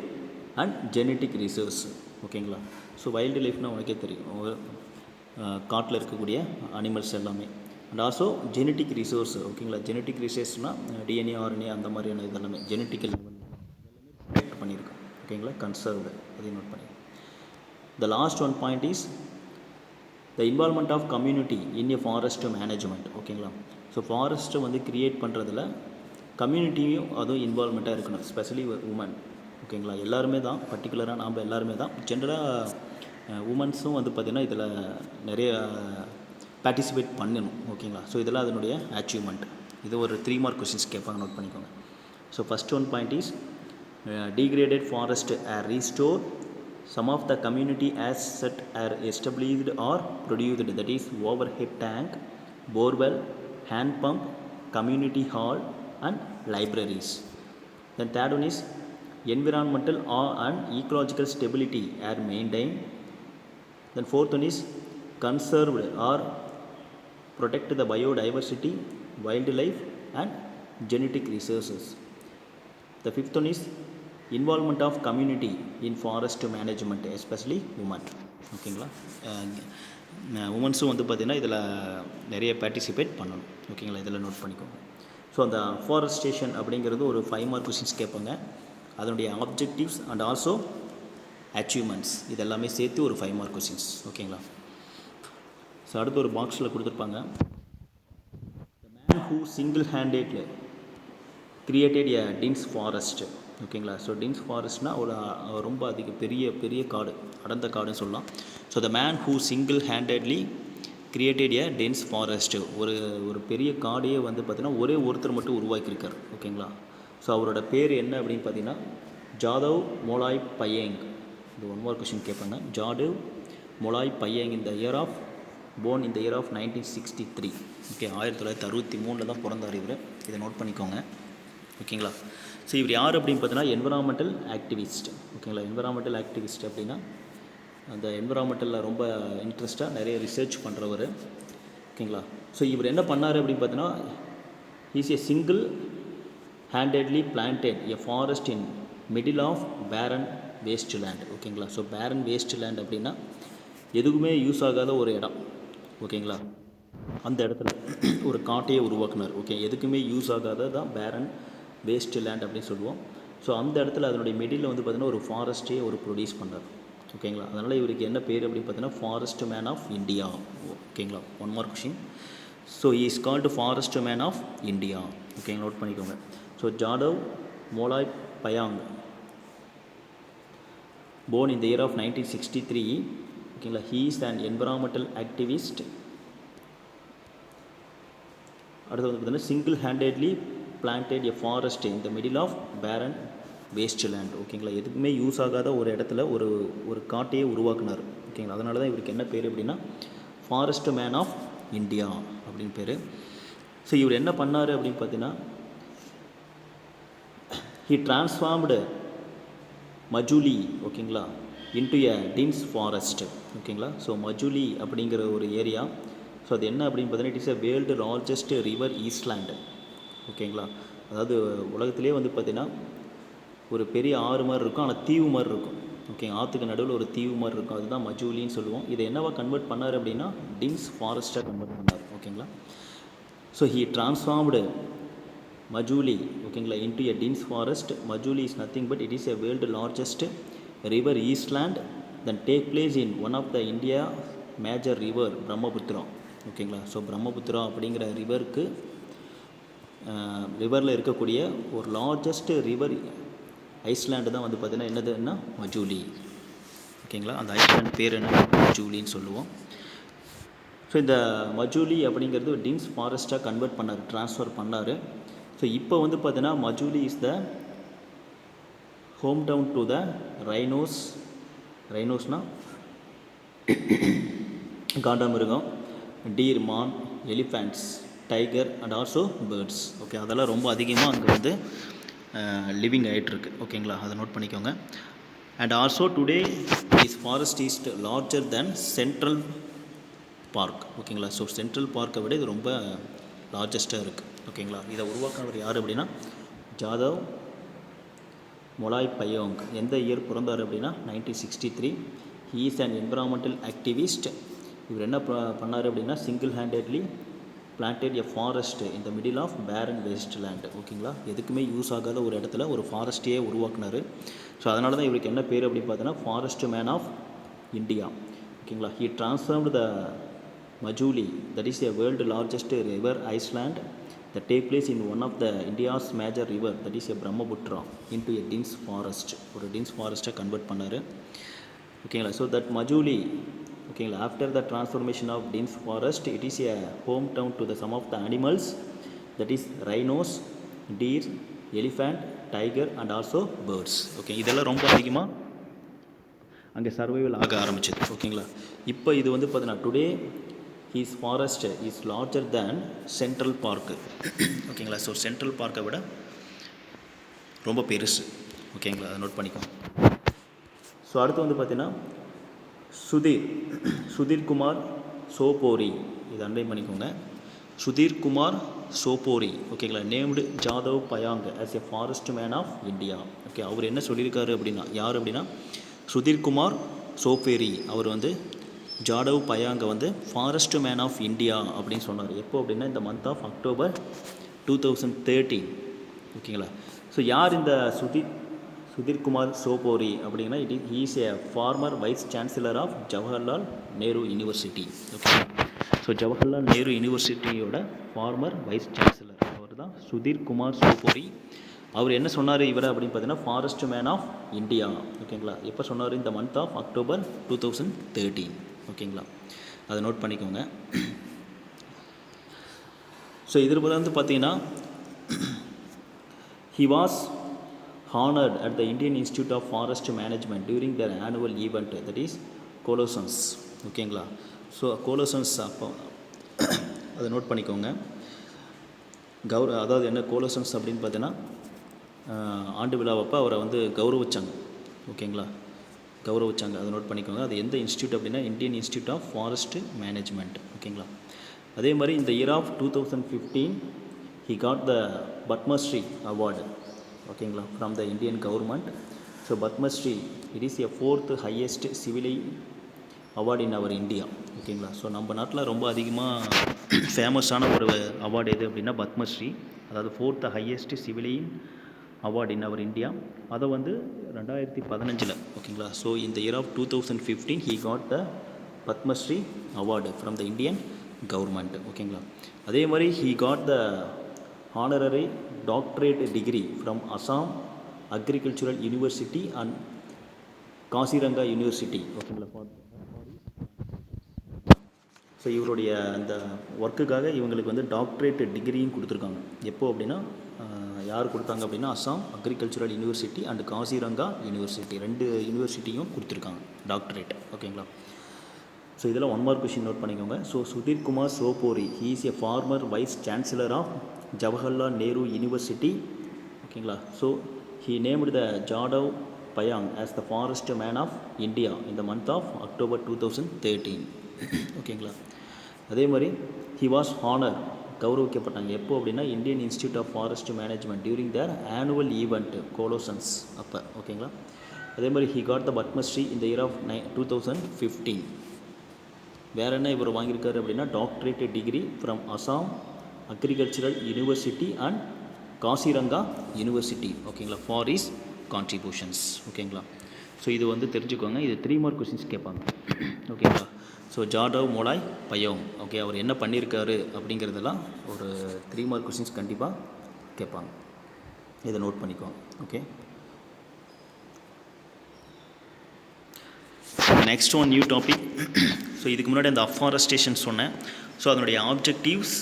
and genetic reserves. ஓகேங்களா. ஸோ வைல்டு லைஃப்னால் உனக்கே தெரியும், காட்டில் இருக்கக்கூடிய அனிமல்ஸ் எல்லாமே. And also genetic resource. ஓகேங்களா. ஜெனட்டிக் ரிசோர்ஸ்னால் டிஎன்ஏ ஆர்என்ஏ அந்த மாதிரியான இதெல்லாமே ஜெனட்டிக்கல் ப்ரொடெக்ட் பண்ணியிருக்கோம். ஓகேங்களா. கன்சர்வ்டு அதையும் நோட் பண்ணி. The last one point is the involvement of community in a forest management. ஓகேங்களா. ஸோ ஃபாரஸ்ட்டை வந்து க்ரியேட் பண்ணுறதுல கம்யூனிட்டியும் அதுவும் இன்வால்மெண்ட்டாக இருக்கணும், ஸ்பெஷலி உமன். ஓகேங்களா. எல்லாருமே தான், பர்டிகுலராக நாம் எல்லாருமே தான். ஜென்ரலாக உமன்ஸும் வந்து பார்த்திங்கன்னா இதில் நிறைய பார்ட்டிசிபேட் பண்ணணும். ஓகேங்களா. ஸோ இதெல்லாம் அதனுடைய அச்சீவ்மெண்ட். இது ஒரு 3 மார்க் கொஸ்டின்ஸ் கேட்பாங்க, நோட் பண்ணிக்கோங்க. So first one point is degraded forest are restored. Some of the community assets are established or produced, that is overhead tank, borewell, hand pump, community hall and libraries. Then third one is environmental and ecological stability are maintained. Then fourth one is conserved or protect the biodiversity, wildlife and genetic resources. The fifth one is involvement of community in forest management, especially women. ஓகேங்களா. உமன்ஸும் வந்து பார்த்திங்கன்னா இதில் நிறைய participate பண்ணணும். ஓகேங்களா. இதில் note பண்ணிக்கோங்க. So அந்த ஃபாரஸ்டேஷன் அப்படிங்கிறது ஒரு 5 மார்க் கொஸ்டின்ஸ் கேட்பாங்க. அதனுடைய ஆப்ஜெக்டிவ்ஸ் அண்ட் ஆல்சோ அச்சீவ்மெண்ட்ஸ் இது எல்லாமே சேர்த்து ஒரு 5 மார்க் கொஸ்டின்ஸ். ஓகேங்களா. ஸோ அடுத்து ஒரு பாக்ஸில் கொடுத்துருப்பாங்க, the man who single handedly created a dense forest. ஓகேங்களா. ஸோ டென்ஸ் ஃபாரஸ்ட்னால் ஒரு ரொம்ப அதிக பெரிய காடு, அடர்ந்த காடுன்னு சொல்லலாம். So the man who single handedly created a dense forest, ஒரு பெரிய காடையே வந்து பார்த்திங்கன்னா ஒரே ஒருத்தர் மட்டும் உருவாக்கியிருக்கார். ஓகேங்களா. ஸோ அவரோட பேர் என்ன அப்படின்னு பார்த்தீங்கன்னா ஜாதவ் மோலாய் பையேங். இது 1 மார்க் கொஸ்டின் கேட்பாங்க. ஜாதவ் மோலாய் பையேங் இந்த இயர் ஆஃப் போர்ன் இந்த இயர் ஆஃப் 1963. ஓகே. 1963 தான் பிறந்தார் இவர். இதை நோட் பண்ணிக்கோங்க. ஓகேங்களா. ஸோ இவர் யார் அப்படின்னு பார்த்தீங்கன்னா என்விரான்மெண்டல் ஆக்டிவிஸ்ட். ஓகேங்களா. என்விரான்மெண்டல் ஆக்டிவிஸ்ட் அப்படின்னா அந்த என்விரான்மெண்டலில் ரொம்ப இன்ட்ரெஸ்ட்டாக நிறைய ரிசர்ச் பண்ணுறவர். ஓகேங்களா. ஸோ இவர் என்ன பண்ணார் அப்படின்னு பார்த்தீங்கன்னா is a single handedly planted a forest in middle of barren waste land. ஓகேங்களா. ஸோ பேரன் வேஸ்ட் லேண்ட் அப்படின்னா எதுக்குமே யூஸ் ஆகாத ஒரு இடம். ஓகேங்களா. அந்த இடத்துல ஒரு காட்டையே உருவாக்குனார். ஓகே. எதுக்குமே யூஸ் ஆகாத தான் பேரன் வேஸ்ட் லேண்ட் அப்படின்னு சொல்லுவோம். ஸோ அந்த இடத்துல அதனுடைய மிடில் வந்து பார்த்திங்கன்னா ஒரு ஃபாரஸ்ட்டே ஒரு ப்ரொடியூஸ் பண்ணார். ஓகேங்களா. அதனால் இவருக்கு என்ன பேர் அப்படின்னு பார்த்தீங்கன்னா ஃபாரஸ்ட் மேன் ஆஃப் இந்தியா. ஓகேங்களா. 1 mark question. So is called forest man of India. ஓகேங்களா. நோட் பண்ணிக்கோங்க. So Jadav Molai Payeng born in the year of 1963. ஓகேங்களா. he is an environmental activist. அடுத்து வந்து பார்த்தீங்கன்னா single handedly planted a forest in the middle of barren waste land. ஓகேங்களா. எதுக்குமே use ஆகாத ஒரு இடத்துல ஒரு காட்டையே உருவாக்குனார். ஓகேங்களா. அதனால தான் இவருக்கு என்ன பேர் அப்படின்னா ஃபாரஸ்ட் மேன் ஆஃப் இந்தியா அப்படின்னு பேர். ஸோ இவர் என்ன பண்ணார் அப்படின்னு பார்த்தீங்கன்னா he transformed மஜூலி. ஓகேங்களா. Into a dense forest. ஓகேங்களா. ஸோ மஜூலி அப்படிங்கிற ஒரு ஏரியா. ஸோ அது என்ன அப்படின்னு பார்த்தீங்கன்னா it is a world largest river island. ஓகேங்களா. அதாவது உலகத்திலே வந்து பார்த்திங்கன்னா ஒரு பெரிய ஆறு மாதிரி இருக்கும், ஆனால் தீவு மாதிரி இருக்கும். ஓகே. ஆற்றுக்கு நடுவில் ஒரு தீவு மாதிரி இருக்கும், அதுதான் மஜூலின்னு சொல்லுவோம். இதை என்னவா கன்வெர்ட் பண்ணார் அப்படின்னா டென்ஸ் ஃபாரஸ்ட்டாக கன்வெர்ட் பண்ணார். ஓகேங்களா. So he transformed Majuli. ஓகேங்களா. Into a dense forest. Majuli is nothing but it is a world largest river island then take place in one of the India major river Brahmaputra. ஓகேங்களா. ஸோ பிரம்மபுத்திரா அப்படிங்கிற ரிவரில் இருக்கக்கூடிய ஒரு லார்ஜஸ்ட் ரிவர் ஐஸ்லேண்டு தான் வந்து பார்த்திங்கன்னா என்னதுன்னா மஜூலி. ஓகேங்களா. அந்த ஐஸ்லேண்ட் பேர் என்ன மஜூலின்னு சொல்லுவோம். ஸோ இந்த மஜூலி அப்படிங்கிறது டென்ஸ் ஃபாரஸ்ட்டாக கன்வெர்ட் பண்ணார், ட்ரான்ஸ்ஃபர் பண்ணார். ஸோ இப்போ வந்து பார்த்தீங்கன்னா Majuli is the home town to the ரைனோஸ்னால் காண்டாமிருகம், டீர், மான், elephants, tiger and also birds. Okay. அதெல்லாம் ரொம்ப அதிகமாக அங்கே வந்து லிவிங் ஆகிட்டுருக்கு. ஓகேங்களா. அதை நோட் பண்ணிக்கோங்க. And also today this forest is larger than central park. ஓகேங்களா. ஸோ சென்ட்ரல் பார்க்கை விட இது ரொம்ப லார்ஜஸ்ட்டாக இருக்குது. ஓகேங்களா. இதை உருவாக்குனவர் யார் அப்படின்னா ஜாதவ் மொலாய் பயோங். எந்த இயர் பிறந்தார் அப்படின்னா 1963. He is an environmental activist. இவர் என்ன பண்ணார் அப்படின்னா single handedly planted a forest in the middle of barren waste land. ஓகேங்களா. எதுக்குமே யூஸ் ஆகாத ஒரு இடத்துல ஒரு ஃபாரஸ்ட்டையே உருவாக்குனார். ஸோ அதனால தான் இவருக்கு என்ன பேர் அப்படின்னு பார்த்தீங்கன்னா ஃபாரஸ்ட் மேன் ஆஃப் இந்தியா. ஓகேங்களா. He transformed the Majuli, that is a world largest river Iceland that take place in one of the India's major river, that is a Brahmaputra, into a dense forest. ஒரு dense forest convert பண்ணார். ஓகேங்களா. So that Majuli, ஓகேங்களா, after the transformation of dense forest, it is a home town to the some of the animals, that is rhinos, deer, elephant, tiger and also birds. Okay, இதெல்லாம் ரொம்ப அதிகமாக அங்கே survival ஆக ஆரம்பிச்சது. ஓகேங்களா. இப்போ இது வந்து பார்த்தீங்கன்னா today his forest is larger than central park. ஓகேங்களா. ஸோ சென்ட்ரல் பார்க்கை விட ரொம்ப பெருசு. ஓகேங்களா. அதை நோட் பண்ணிக்கோங்க. ஸோ அடுத்து வந்து பார்த்தீங்கன்னா சுதீர் குமார் சோபோரி. இதை அண்டர்லைன் பண்ணிக்கோங்க. சுதீர் குமார் சோபோரி. ஓகேங்களா. Named Jadav Payeng as a forest man of India. Okay, அவர் என்ன சொல்லியிருக்காரு அப்படின்னா யார் அப்படின்னா சுதீர் குமார் சோபேரி. அவர் வந்து ஜாடவ் பயாங்கை வந்து ஃபாரஸ்ட் மேன் ஆஃப் இந்தியா அப்படின்னு சொன்னார். எப்போ அப்படின்னா இந்த மந்த் ஆஃப் அக்டோபர் 2013. ஓகேங்களா. ஸோ யார் இந்த சுதீர்குமார் சோபோரி அப்படின்னா he is a former vice chancellor of Jawaharlal Nehru university. ஓகேங்களா. ஸோ ஜவஹர்லால் நேரு யூனிவர்சிட்டியோட ஃபார்மர் வைஸ் சான்சலர் அவர் தான் சுதீர்குமார் சோபோரி. அவர் என்ன சொன்னார் இவர் அப்படின்னு பார்த்தீங்கன்னா ஃபாரஸ்ட் மேன் ஆஃப் இந்தியா. ஓகேங்களா. எப்போ சொன்னார்? இந்த மந்த் ஆஃப் அக்டோபர் 2013. ஓகேங்களா. அதை நோட் பண்ணிக்கோங்க. ஸோ இதில் வந்து பார்த்தீங்கன்னா he was honored at the Indian Institute of Forest Management during their annual event, that is கோலோசன்ஸ். ஓகேங்களா. ஸோ கோலோசன்ஸ் அப்போ அதை நோட் பண்ணிக்கோங்க. அதாவது என்ன கோலோசன்ஸ் அப்படின்னு பார்த்தீங்கன்னா ஆண்டு விழாவப்போ அவரை வந்து கௌரவிச்சாங்க. ஓகேங்களா. கௌரவிச்சாங்க. அதை நோட் பண்ணிக்கோங்க. அது எந்த இன்ஸ்டியூட் அப்படின்னா Indian institute of forest management. ஓகேங்களா. அதே மாதிரி இந்த year of 2015 he got the Padmashri award. ஓகேங்களா, from the Indian government. So Padmashri it is a 4th highest civilian award in our India. ஓகேங்களா. ஸோ நம்ம நாட்டில் ரொம்ப அதிகமாக ஃபேமஸான ஒரு அவார்டு எது அப்படின்னா பத்மஸ்ரீ, அதாவது 4th highest civilian award in our India. அதை வந்து 2015. ஓகேங்களா. ஸோ இந்த year of 2015 he got the Padmashri award from the Indian government. ஓகேங்களா. அதே மாதிரி he got the honorary doctorate degree from Assam Agricultural University and Kaziranga university. ஓகேங்களா. ஸோ இவருடைய அந்த ஒர்க்குக்காக இவங்களுக்கு வந்து டாக்டரேட் டிகிரியும் கொடுத்துருக்காங்க. எப்போ அப்படின்னா யார் கொடுத்தாங்க அப்படின்னா Assam agricultural university and Kaziranga university, 2 யூனிவர்சிட்டியும் கொடுத்துருக்காங்க டாக்டரேட். ஓகேங்களா. ஸோ இதெல்லாம் 1 மார்க் கொஷின் நோட் பண்ணிக்கோங்க. So Sudhirkumar Sopory he is a former vice chancellor of Jawaharlal Nehru university. ஓகேங்களா. So he named the Jadav Payeng as the forest man of India in the month of October 2013. ஓகேங்களா. அதே மாதிரி he was honour, கௌரவிக்கப்பட்டாங்க. எப்போ அப்படின்னா Indian institute of forest management during their annual event கோலோசன்ஸ் அப்போ. ஓகேங்களா. அதே மாதிரி ஹி காட் த பத்மஸ்ரீ இந்த இயர் ஆஃப் 2015. வேறு என்ன இவர் வாங்கியிருக்காரு அப்படின்னா doctorate degree from Assam agricultural university and Kaziranga university. ஓகேங்களா. For his contributions. ஓகேங்களா. ஸோ இது வந்து தெரிஞ்சுக்கோங்க. இது 3 மார்க் கொஷின்ஸ் கேட்பாங்க. ஓகேங்களா. ஸோ ஜாடவ் மொலாய் பயோங், ஓகே, அவர் என்ன பண்ணியிருக்காரு அப்படிங்கிறதெல்லாம் ஒரு 3 மார்க் கொஷின்ஸ் கண்டிப்பாக கேட்பாங்க. இதை நோட் பண்ணிக்கோங்க. Okay. Next one new topic. So இதுக்கு முன்னாடி அந்த அஃபாரஸ்டேஷன் சொன்னேன். ஸோ அதனுடைய ஆப்ஜெக்டிவ்ஸ்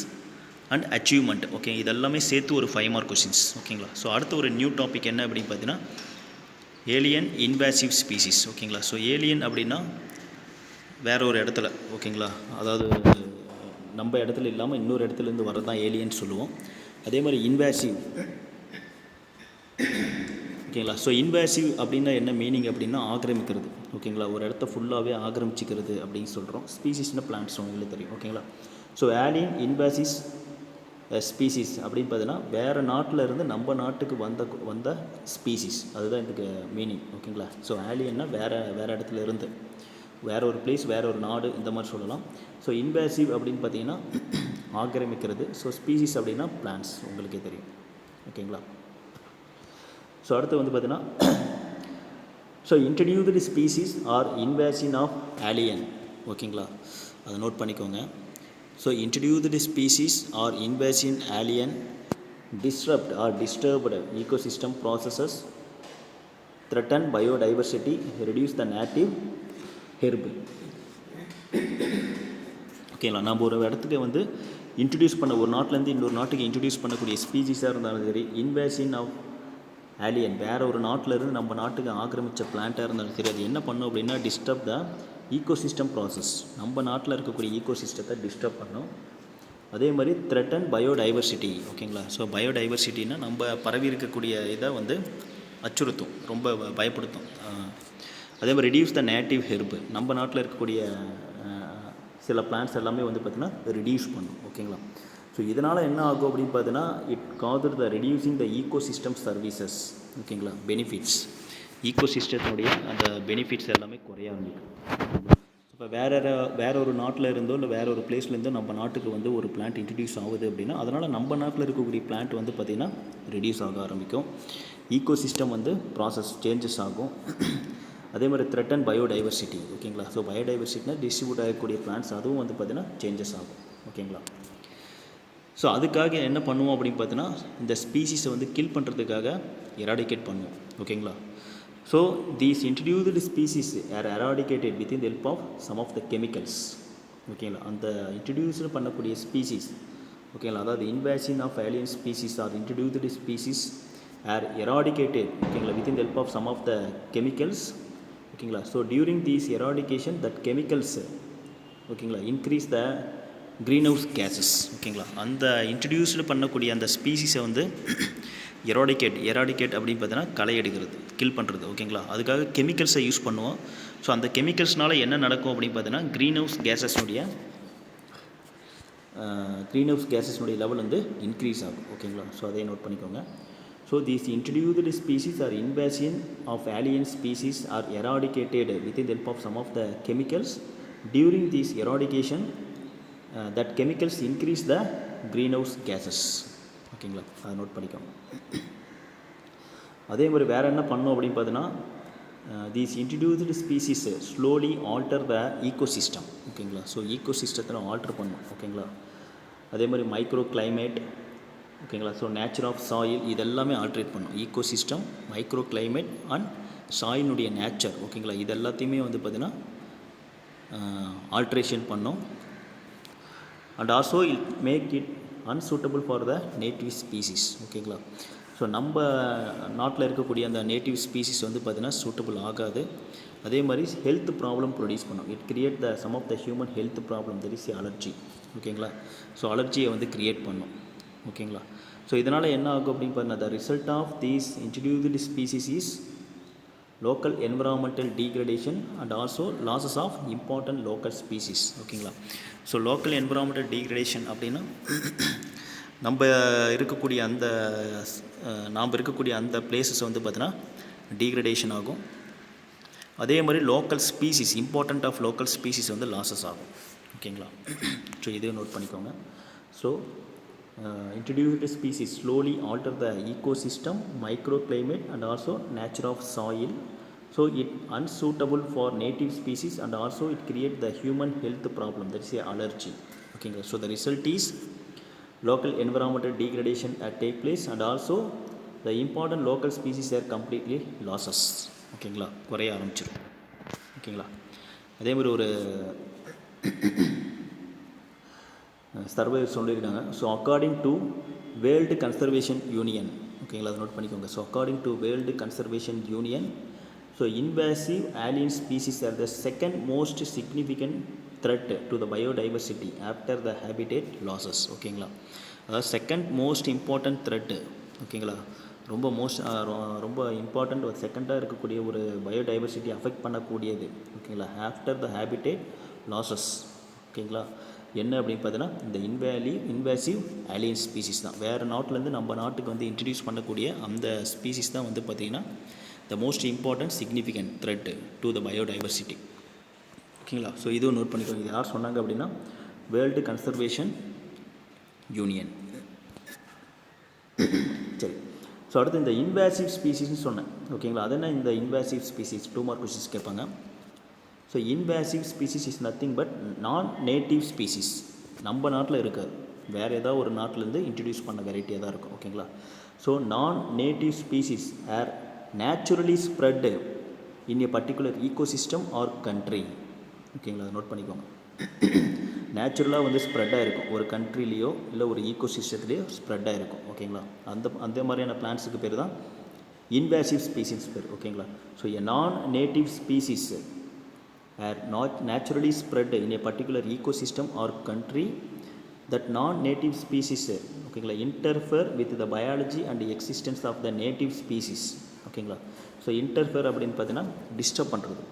அண்ட் அச்சீவ்மெண்ட், ஓகே, இதெல்லாமே சேர்த்து ஒரு 5 மார்க் கொஷின்ஸ். ஓகேங்களா. ஸோ அடுத்த ஒரு நியூ டாபிக் என்ன அப்படின்னு பார்த்தீங்கன்னா ஏலியன் இன்வேசிவ் ஸ்பீசிஸ். ஓகேங்களா. ஸோ ஏலியன் அப்படின்னா வேறு ஒரு இடத்துல, ஓகேங்களா, அதாவது நம்ம இடத்துல இல்லாமல் இன்னொரு இடத்துலேருந்து வர்றது தான் ஏலியன் சொல்லுவோம். அதே மாதிரி இன்வேசிவ். ஓகேங்களா. ஸோ இன்வேசிவ் அப்படின்னா என்ன மீனிங் அப்படின்னா ஆக்கிரமிக்கிறது. ஓகேங்களா. ஒரு இடத்த ஃபுல்லாகவே ஆக்கிரமிச்சிக்கிறது அப்படின்னு சொல்கிறோம். ஸ்பீசிஸ்னால் பிளான்ட்ஸ் உங்களுக்கு தெரியும். ஓகேங்களா. ஸோ ஆலியன் இன்வாசிஸ் ஸ்பீசிஸ் அப்படின்னு பார்த்தீங்கன்னா வேறு நாட்டில் இருந்து நம்ம நாட்டுக்கு வந்த ஸ்பீசிஸ், அதுதான் இதுக்கு மீனிங். ஓகேங்களா. ஸோ ஆலியன்னா வேறு இடத்துல இருந்து, வேறு ஒரு பிளேஸ், வேறு ஒரு நாடு, இந்த மாதிரி சொல்லலாம். ஸோ இன்வேசிவ் அப்படின்னு பார்த்தீங்கன்னா ஆக்கிரமிக்கிறது. ஸோ ஸ்பீசிஸ் அப்படின்னா பிளான்ட்ஸ், உங்களுக்கே தெரியும். ஓகேங்களா. ஸோ அடுத்து வந்து பார்த்தீங்கன்னா so introduced species or invasion of alien. ஓகேங்களா, அதை நோட் பண்ணிக்கோங்க. So introduced species or invasion alien disrupt or disturbed ecosystem processes, threaten biodiversity, reduce the native herb. ஓகேங்களா. நம்ம ஒரு இடத்துக்கு வந்து இன்ட்ரடியூஸ் பண்ண, ஒரு நாட்டிலேருந்து இன்னொரு நாட்டுக்கு இன்ட்ரடியூஸ் பண்ணக்கூடிய ஸ்பீசிஸாக இருந்தாலும் சரி, இன்வேஷன் ஆஃப் ஆலியன் வேறு ஒரு நாட்டிலேருந்து நம்ம நாட்டுக்கு ஆக்கிரமித்த பிளான்ட்டாக இருந்தாலும் சரி, அது என்ன பண்ணும் அப்படின்னா டிஸ்டர்ப் த ஈகோசிஸ்டம் ப்ராசஸ், நம்ம நாட்டில் இருக்கக்கூடிய ஈகோசிஸ்டத்தை டிஸ்டர்ப் பண்ணும். அதே மாதிரி த்ரெட்டன் பயோடைவர்சிட்டி. ஓகேங்களா. ஸோ பயோடைவர்சிட்டின்னா நம்ம பரவி இருக்கக்கூடிய இதை வந்து அச்சுறுத்தும், ரொம்ப பயப்படுத்தும். அதே மாதிரி ரெடியூஸ் த நேட்டிவ் ஹெர்பு, நம்ம நாட்டில் இருக்கக்கூடிய சில பிளான்ட்ஸ் எல்லாமே வந்து பார்த்திங்கன்னா ரெடியூஸ் பண்ணும். ஓகேங்களா. ஸோ இதனால் என்ன ஆகும் அப்படின்னு பார்த்தீங்கன்னா it gather the reducing the ecosystem services. ஓகேங்களா. பெனிஃபிட்ஸ், ஈகோசிஸ்டத்தினுடைய அந்த பெனிஃபிட்ஸ் எல்லாமே குறைய ஆரம்பிக்கும். இப்போ வேற ஒரு நாட்டில் இருந்தோ இல்லை வேற ஒரு பிளேஸ்லேருந்தோ நம்ம நாட்டுக்கு வந்து ஒரு பிளான்ட் இன்ட்ரடியூஸ் ஆகுது அப்படின்னா அதனால் நம்ம நாட்டில் இருக்கக்கூடிய பிளான்ட் வந்து பார்த்திங்கன்னா ரெடியூஸ் ஆக ஆரம்பிக்கும். ஈகோசிஸ்டம் வந்து ப்ராசஸ் சேஞ்சஸ் ஆகும். அதே மாதிரி த்ரெட்டன் பயோடைவர்சிட்டி. ஓகேங்களா. ஸோ பயோடைவர்சிட்டினா டிஸ்ட்ரிபியூட் ஆகக்கூடிய பிளான்ட்ஸ், அதுவும் வந்து பார்த்திங்கன்னா சேஞ்சஸ் ஆகும். ஓகேங்களா. ஸோ அதுக்காக என்ன பண்ணுவோம் அப்படின்னு பார்த்தீங்கன்னா இந்த ஸ்பீசிஸை வந்து கில் பண்ணுறதுக்காக எராடிகேட் பண்ணுவோம். ஓகேங்களா. So these introduced species are eradicated with in the help of some of the chemicals. ஓகேங்களா. அந்த இன்ட்ரடியூஸ்டு பண்ணக்கூடிய ஸ்பீசிஸ், ஓகேங்களா, அதாவது invasion of alien species R introduced species are eradicated, ஓகேங்களா, with in the help of some of the chemicals. ஓகேங்களா. So during these eradication that chemicals, ஓகேங்களா, increase the greenhouse gases. ஓகேங்களா. அந்த introduced பண்ணக்கூடிய அந்த ஸ்பீசிஸை வந்து எராடிகேட் அப்படின்னு பார்த்தீங்கன்னா களை எடுக்கிறது, கில் பண்ணுறது. ஓகேங்களா. அதுக்காக கெமிக்கல்ஸை யூஸ் பண்ணுவோம். ஸோ அந்த கெமிக்கல்ஸ்னால் என்ன நடக்கும் அப்படின்னு பார்த்தீங்கன்னா க்ரீன் ஹவுஸ் கேஸஸ்னுடைய லெவல் வந்து இன்க்ரீஸ் ஆகும். ஓகேங்களா. ஸோ அதை நோட் பண்ணிக்கோங்க. So these introduced species or invasion of alien species are eradicated with in the help of some of the chemicals. During these eradication that chemicals increase the greenhouse gases. ஓகேங்களா. அதை note பண்ணிக்கோங்க. அதே மாதிரி வேறு என்ன பண்ணோம் அப்படின்னு பார்த்தீங்கன்னா these introduced species slowly alter the ecosystem. ஓகேங்களா. ஸோ ஈகோசிஸ்டத்தில் ஆல்டர் பண்ணும். ஓகேங்களா. அதே மாதிரி மைக்ரோ கிளைமேட், ஓகேங்களா. ஸோ நேச்சர் ஆஃப் சாயில், இதெல்லாமே ஆல்ட்ரேட் பண்ணும். ஈகோசிஸ்டம், மைக்ரோ கிளைமேட் அண்ட் சாயிலுடைய நேச்சர். ஓகேங்களா. இது எல்லாத்தையுமே வந்து பார்த்திங்கன்னா ஆல்ட்ரேஷன் பண்ணும். And also it make it unsuitable for the native species. ஓகேங்களா. ஸோ நம்ம நாட்டில் இருக்கக்கூடிய அந்த நேட்டிவ் ஸ்பீசிஸ் வந்து பார்த்திங்கன்னா சூட்டபிள் ஆகாது. அதே மாதிரி ஹெல்த் ப்ராப்ளம் ப்ரொடியூஸ் பண்ணும். It create the some of the human health problem, that is allergy. ஓகேங்களா. ஸோ அலர்ஜியை வந்து கிரியேட் பண்ணும். ஓகேங்களா. ஸோ இதனால் என்ன ஆகும் அப்படின்னு பார்த்தீங்கன்னா the result of these introduced species is local environmental degradation and also losses of important local species. ஓகேங்களா. ஸோ லோக்கல் என்விரான்மெண்டல் டீக்ரடேஷன் அப்படின்னா நாம் இருக்கக்கூடிய அந்த பிளேசஸ் வந்து பார்த்தீங்கன்னா டீக்ரடேஷன் ஆகும். அதே மாதிரி local species, important of local species வந்து லாஸஸ் ஆகும். ஓகேங்களா. ஸோ இதையும் நோட் பண்ணிக்கோங்க. So introduced species slowly alter the ecosystem, microclimate and also nature of soil. So it unsuitable for native species and also it create the human health problem, that is a allergy. Okay, so the result is local environmental degradation take place and also the important local species are completely losses. ஓகேங்களா, குறைய ஆரம்பிச்சிடும். ஓகேங்களா. அதே மாதிரி ஒரு survey சொல்லியிருக்காங்க. So according to world conservation union, ஓகேங்களா, அதை நோட் பண்ணிக்கோங்க. So according to world conservation union, so invasive alien species are the second most significant thread to the biodiversity after the habitat losses. ஓகேங்களா, அதாவது second most important thread, ஓகேங்களா, ரொம்ப ரொம்ப important ஒரு செகண்டாக இருக்கக்கூடிய ஒரு பயோடைவர்சிட்டி அஃபெக்ட் பண்ணக்கூடியது. ஓகேங்களா, ஆஃப்டர் த ஹேபிடேட் லாசஸ். ஓகேங்களா, என்ன அப்படின்னு பார்த்தீங்கன்னா இந்த இன்வேசிவ் ஏலியன் ஸ்பீசிஸ் தான். வேறு நாட்டிலேருந்து நம்ம நாட்டுக்கு வந்து இன்ட்ரடியூஸ் பண்ணக்கூடிய அந்த ஸ்பீசிஸ் தான் வந்து பார்த்திங்கன்னா the most important significant thread to the biodiversity. ஓகேங்களா, ஸோ இதுவும் நோட் பண்ணிக்கோங்க. இது யார் சொன்னாங்க அப்படின்னா வேர்ல்டு கன்சர்வேஷன் யூனியன். சரி, ஸோ அடுத்து இந்த இன்வேசிவ் ஸ்பீசிஸ்ன்னு சொன்னேன். ஓகேங்களா, அது என்ன இந்த இன்வேசிவ் ஸ்பீசிஸ்? 2 மார்க் கொஸ்டின்ஸ் கேட்பாங்க. So invasive species is nothing but நான் நேட்டிவ் ஸ்பீசிஸ். நம்ம நாட்டில் இருக்காது, வேறு ஏதாவது ஒரு நாட்டிலேருந்து இன்ட்ரடியூஸ் பண்ண வெரைட்டியாக தான் இருக்கும். ஓகேங்களா, ஸோ நான் native species R naturally spread in a particular ecosystem or country. ஓகேங்களா, அதை நோட் பண்ணிக்கோங்க. நேச்சுரலாக வந்து ஸ்ப்ரெட்டாக இருக்கும், ஒரு கண்ட்ரிலேயோ இல்லை ஒரு ஈகோசிஸ்டத்துலேயோ ஸ்ப்ரெட்டாக இருக்கும். ஓகேங்களா, அந்த மாதிரியான பிளான்ஸுக்கு பேர் தான் இன்வேசிவ் ஸ்பீசிஸ் பேர். ஓகேங்களா, so a non native species are not naturally spread in a particular ecosystem or country that non native species. ஓகேங்களா, interfere with the biology and existence of the native species. ஓகேங்களா, so interfere அப்படின்னு பார்த்தீங்கன்னா disturb பண்ணுறது.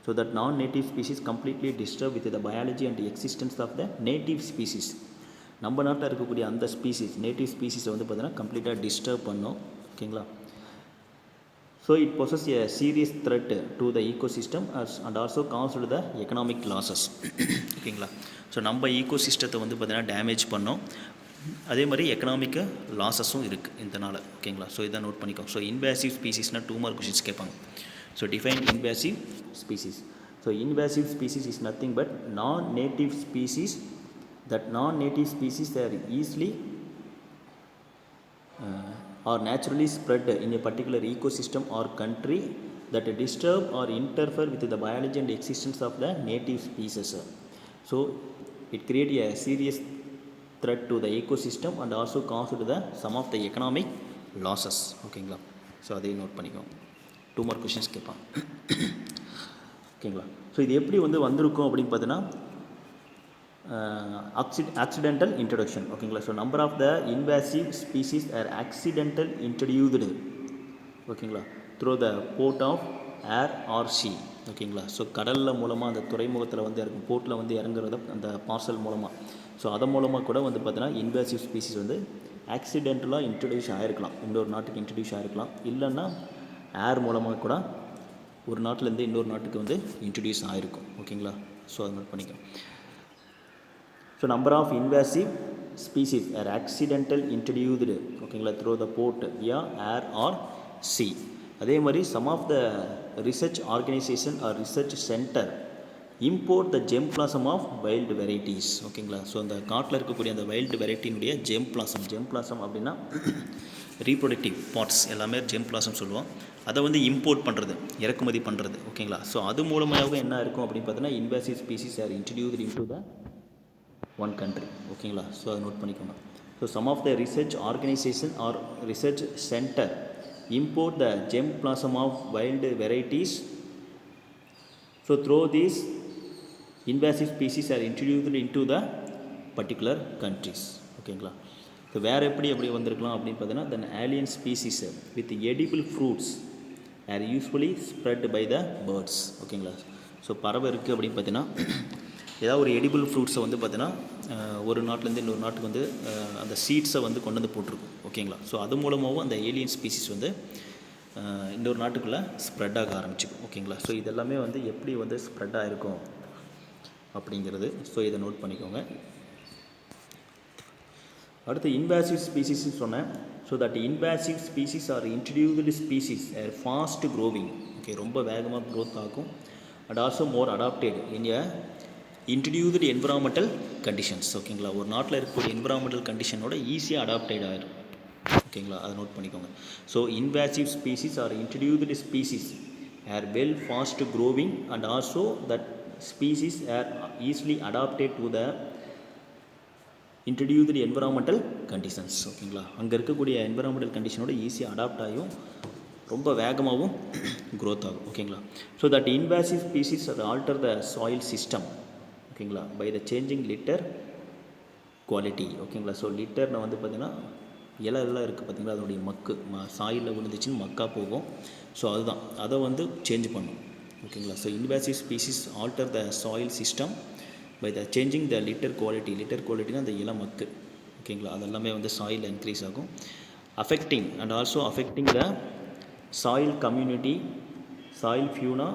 So that non-native species completely disturb with the biology and the existence of the native species. நம்ம நாட்டில் இருக்கக்கூடிய அந்த species, native ஸ்பீசிஸை வந்து பார்த்தீங்கன்னா கம்ப்ளீட்டாக டிஸ்டர்ப் பண்ணோம். ஓகேங்களா, so it poses a serious threat to the ecosystem and also caused the economic losses. ஓகேங்களா, ஸோ நம்ம ஈகோசிஸ்டத்தை வந்து பார்த்தீங்கன்னா டேமேஜ் பண்ணோம், அதே மாதிரி எக்கனாமிக்கு லாசஸும் இருக்குது இதனால். ஓகேங்களா, ஸோ இதை நோட் பண்ணிக்கோ. ஸோ இன்வேசிவ் ஸ்பீசிஸ்னால் 2 மார்க் கொஸ்டின்ஸ் கேட்பாங்க. So define invasive species. So invasive species is nothing but non-native species. That non-native species they are easily or naturally spread in a particular ecosystem or country that disturb or interfere with the biology and existence of the native species. So it creates a serious threat to the ecosystem and also causes the some of the economic losses. ஓகேங்களா, so அதையும் note பண்ணிக்கோங்க. 2 mark questions கேட்பான். ஓகேங்களா, so இது எப்படி வந்து வந்திருக்கும் அப்படின்னு பார்த்தீங்கன்னா ஆக்சிடென்டல் இன்ட்ரடக்ஷன். ஓகேங்களா, so number of the invasive species are accidental introduced. ஓகேங்களா, through the port of air or sea. ஓகேங்களா, ஸோ கடலில் மூலமாக அந்த துறைமுகத்தில் வந்து இறக்கும், போர்ட்டில் வந்து இறங்குறத அந்த பார்சல் மூலமாக, ஸோ அதன் மூலமாக கூட வந்து பார்த்தீங்கன்னா இன்வேசிவ் ஸ்பீசிஸ் வந்து ஆக்சிடென்டலாக இன்ட்ரடியூஸ் ஆகிருக்கலாம், இன்னொரு நாட்டுக்கு இன்ட்ரடியூஸ் ஆகிருக்கலாம், இல்லைன்னா ஏர் மூலமாக கூட ஒரு நாட்டிலேருந்து இன்னொரு நாட்டுக்கு வந்து இன்ட்ரடியூஸ் ஆகிருக்கும். ஓகேங்களா, ஸோ அது நோட் பண்ணிக்கோங்க. So number of invasive species are accidental introduced. ஓகேங்களா, through the port via air or sea. அதே மாதிரி some of the research organisation or research centre import the germplasm of wild varieties. ஓகேங்களா, so அந்த காட்டில் இருக்கக்கூடிய அந்த wild வெரைட்டினுடைய germplasm அப்படின்னா ரீப்ரொடக்டிவ் பார்ட்ஸ் எல்லாமே ஜெம் பிளாசம் சொல்லுவோம். அதை வந்து இம்போர்ட் பண்ணுறது, இறக்குமதி பண்ணுறது. ஓகேங்களா, ஸோ அது மூலமாக என்ன இருக்கும் அப்படின்னு பார்த்தீங்கன்னா invasive species R introduced into the one country. ஓகேங்களா, ஸோ அதை நோட் பண்ணிக்கோங்க. So some of the research organisation or research centre import the gem plasm of wild varieties. So through these invasive species are introduced into the particular countries. ஓகேங்களா, so வேறு எப்படி வந்திருக்கலாம் அப்படின்னு பார்த்தீங்கன்னா தென் alien species with edible fruits are usually spread by the birds. ஓகேங்களா, so பறவை இருக்குது அப்படின்னு பார்த்தீங்கன்னா ஏதாவது ஒரு எடிபிள் ஃப்ரூட்ஸை வந்து பார்த்தீங்கன்னா ஒரு நாட்டிலேருந்து இன்னொரு நாட்டுக்கு வந்து அந்த சீட்ஸை வந்து கொண்டு வந்து போட்டிருக்கும். ஓகேங்களா, ஸோ அது மூலமாகவும் அந்த ஏலியன் ஸ்பீசிஸ் வந்து இன்னொரு நாட்டுக்குள்ளே ஸ்ப்ரெட் ஆக ஆரம்பிச்சிக்கும். ஓகேங்களா, ஸோ இதெல்லாமே வந்து எப்படி வந்து ஸ்ப்ரெட் ஆகிருக்கும் அப்படிங்கிறது. ஸோ இதை நோட் பண்ணிக்கோங்க. அடுத்து இன்வேசிவ் ஸ்பீசிஸ்ன்னு சொன்னேன். So that invasive species R introduced species are fast growing. Okay, ரொம்ப வேகமாக க்ரோத் ஆகும் and also more adapted in a introduced environmental conditions. ஓகேங்களா, ஒரு நாட்டில் இருக்கக்கூடிய என்விரான்மெண்டல் கண்டிஷனோட ஈஸியாக அடாப்டட் ஆகிடும். ஓகேங்களா, அதை நோட் பண்ணிக்கோங்க. So invasive species R introduced species are well fast growing and also that species are easily adapted to the introduced environmental conditions. ஓகேங்களா, அங்கே இருக்கக்கூடிய என்விரான்மெண்டல் கண்டிஷனோட ஈஸியாக அடாப்ட் ஆகும், ரொம்ப வேகமாகவும் க்ரோத் ஆகும். ஓகேங்களா, so that invasive species are alter the soil system. ஓகேங்களா, by the changing litter quality. ஓகேங்களா, ஸோ லிட்டர்னு வந்து பார்த்திங்கன்னா இலையெல்லாம் இருக்குது பார்த்திங்களா, அதனுடைய மக்கு சாயிலில் விழுந்துச்சுன்னு மக்கா போகும். ஸோ அதுதான் அதை வந்து சேஞ்ச் பண்ணும். ஓகேங்களா. So invasive species alter the soil system by the changing the litter குவாலிட்டினா அந்த இலை மக்கு. ஓகேங்களா. அதெல்லாமே வந்து சாயில் இன்க்ரீஸ் ஆகும். Affecting and also affecting the soil community, soil fauna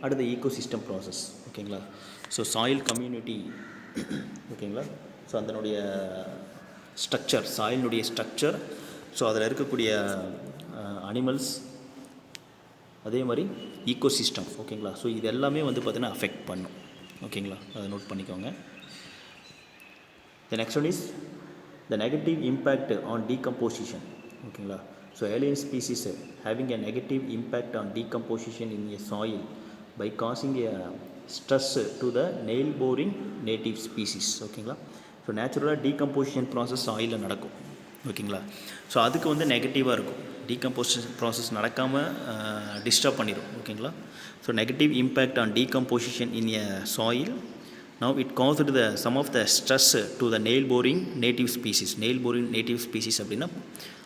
at the ecosystem process. ஓகேங்களா. ஸோ சாயில் கம்யூனிட்டி ஓகேங்களா. ஸோ அதனுடைய ஸ்ட்ரக்சர், சாயிலினுடைய ஸ்ட்ரக்சர், ஸோ அதில் இருக்கக்கூடிய அனிமல்ஸ், அதே மாதிரி ஈகோசிஸ்டம். ஓகேங்களா. ஸோ இது எல்லாமே வந்து பார்த்திங்கன்னா அஃபெக்ட் பண்ணும். ஓகேங்களா. அதை நோட் பண்ணிக்கோங்க. The next one is the negative impact on decomposition. ஓகேங்களா. So alien species having a negative impact on decomposition in a soil by causing a stress to the nail boring native species. ஓகேங்களா. So நேச்சுரலாக decomposition process சாயிலில் நடக்கும். ஓகேங்களா. So அதுக்கு வந்து நெகட்டிவாக இருக்கும். டீகம்போசிஷன் ப்ராசஸ் நடக்காமல் டிஸ்டர்ப் பண்ணிடும். ஓகேங்களா. So negative impact on decomposition in a soil. Now it caused the some of the stress to the nail boring native species. Nail boring native species அப்படின்னா